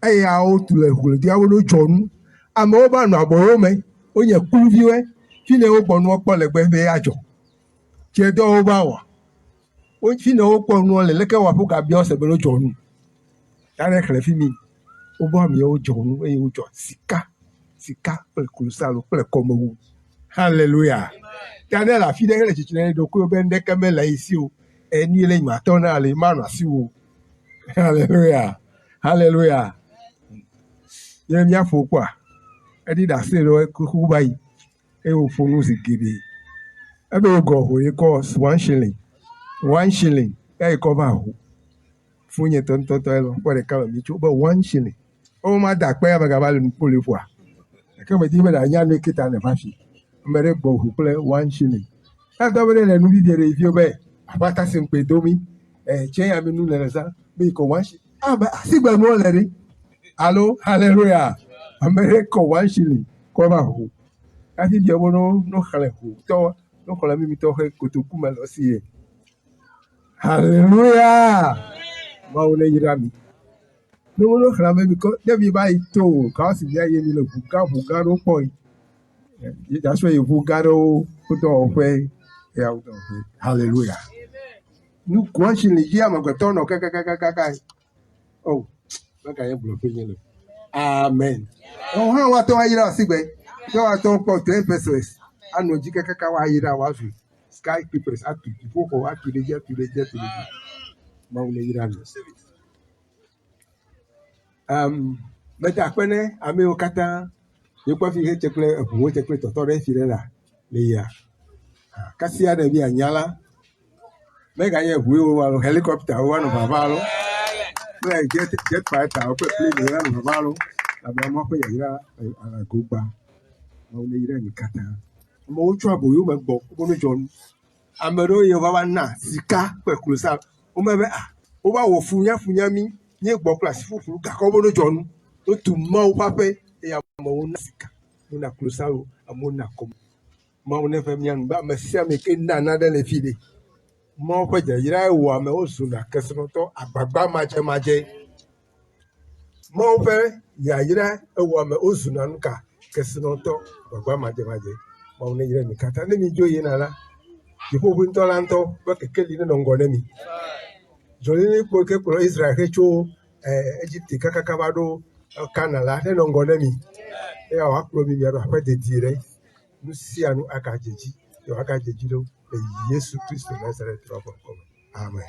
eya o tule hule dia wo jonu ameo ba no aboyo me onye kuviwe fine o gbonu opo legbe be ajo che do o ba wa o fine o gbonu le leke wa fuka bi ose be lo jonu Tane Clefimi, Obami, O John, O John, Sika, Kulusalo, Como. Hallelujah. Tane la fille de Chine, Doko Ben de Camela ici, et ni les matona, les manos, si vous. Hallelujah. Hallelujah. Yẹn mi afọ kwa ẹdi da se lọ kuku bayi ẹ o fonu sikiri ẹ bẹ gọ ọhún yìí cost $1 shilling ẹ yìí cover ahụ fún yẹn tọ́ntọ́ntọ́ ẹ lọ pọ̀ ká mi tso bẹ $1 shilling ọ ma da pẹ́ abagaba lè kó lè fọ a ẹ̀kẹ́ mi ti bẹ̀ dà nyá ní kíta ní fa fi ọmọ rẹ gbọ ọhún kúlẹ̀ $1 shilling ẹ tọ́ bẹ lẹ́nu bí diẹ rẹ fi ọ bẹ́ẹ̀ àpáta sì ń pè domi ẹ̀ tiẹ́ yà mí nù lẹ́rẹ̀ sá bí kò $1 shilling àsìgbà mi ò lẹ́rìí. Hello, hallelujah. America $1 shilling cover who. I think you no hallelujah. No call me to her to come and see it. Hallelujah. Maule Yirami. No hallelujah because they be by two. Cause ya yemi lo bugaro point. That's why you bugaro put away. Hallelujah. No question here, I'm going to kaka. Oh. Amen. Oh, how what I hear sigbe. So I don't call 10 pesos. I know jika kaka wa hira wa su. Sky peoples at to people at to the jet to the jet to the Maule Iran. Meta kwene ame okata ye kwa fi chekle wo chekle totore firela le ya. Kasi ya de bi anyala. Mega ye buwe wa helicopter wa no babalo. Get fighter, I'll play the run of Valo, I'm not going to go back. Only in Kata. More trouble, you make book, John. I'm a royal Vavana, Sika, Perclusa, Omega, Oba, Funyami, near Boklas, Kakobo John, to Mau Pape, Mona Sika, Mona Clusao, a Mona Com. Mau never young, but Messia make another lefide. More pẹ̀jẹ̀ yìí wọ àmì oṣù nà kẹsàn-án tó àgbàgbà májẹ. Mọ̀ fẹ́ yà yìí wọ àmì oṣù nà nùkà kẹsàn-án tó àgbàgbà májẹ. Mọ̀ ní yìí mi kàtà ní mi jó yìí nàlá. Ìfọ̀ òbí ntọ́ la ntọ́ bẹ́ kẹ̀kẹ́ lì nínú ngọ̀ nẹ́mi. Jọ̀lí ní kpọ̀ kẹ́kọ̀ọ́ Israel kẹ́tsọ́ Egypt kákákábá dó Kanala nínú ngọ̀ nẹ́mi. Ẹ yà wà kúrò mi yàrá àpẹ́ tètè rẹ̀. Nusi ànú akadzeji yọ akadzeji ló. Yesu Christ Nazareth trouble come. Amen.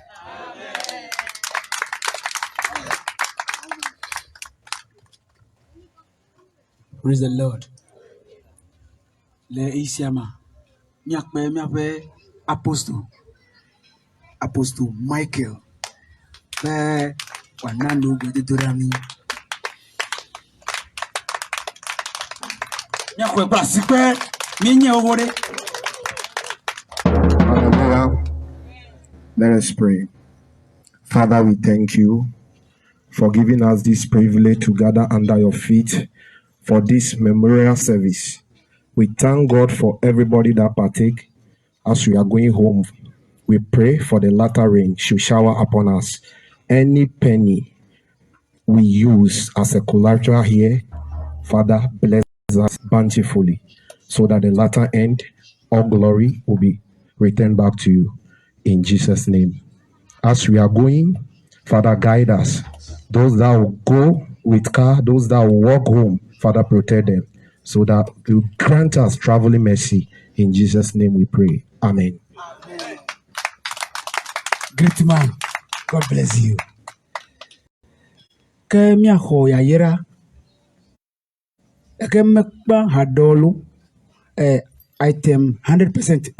Praise the Lord. Le isiama. Miakpe apostle Michael. Le wanando gwedorami. Miakwe prasikwe minye ovore. Let us pray. Father, we thank you for giving us this privilege to gather under your feet for this memorial service. We thank God for everybody that partake. As we are going home, we pray for the latter rain to shower upon us. Any penny we use as a collateral here, Father, bless us bountifully so that the latter end, all glory will be returned back to you. In Jesus' name. As we are going, Father, guide us. Those that will go with car, those that will walk home, Father, protect them so that you grant us traveling mercy. In Jesus' name we pray. Amen. Amen. Great man. God bless you. Ke miaxɔ yayra eke mekpa hadɔlu item 100%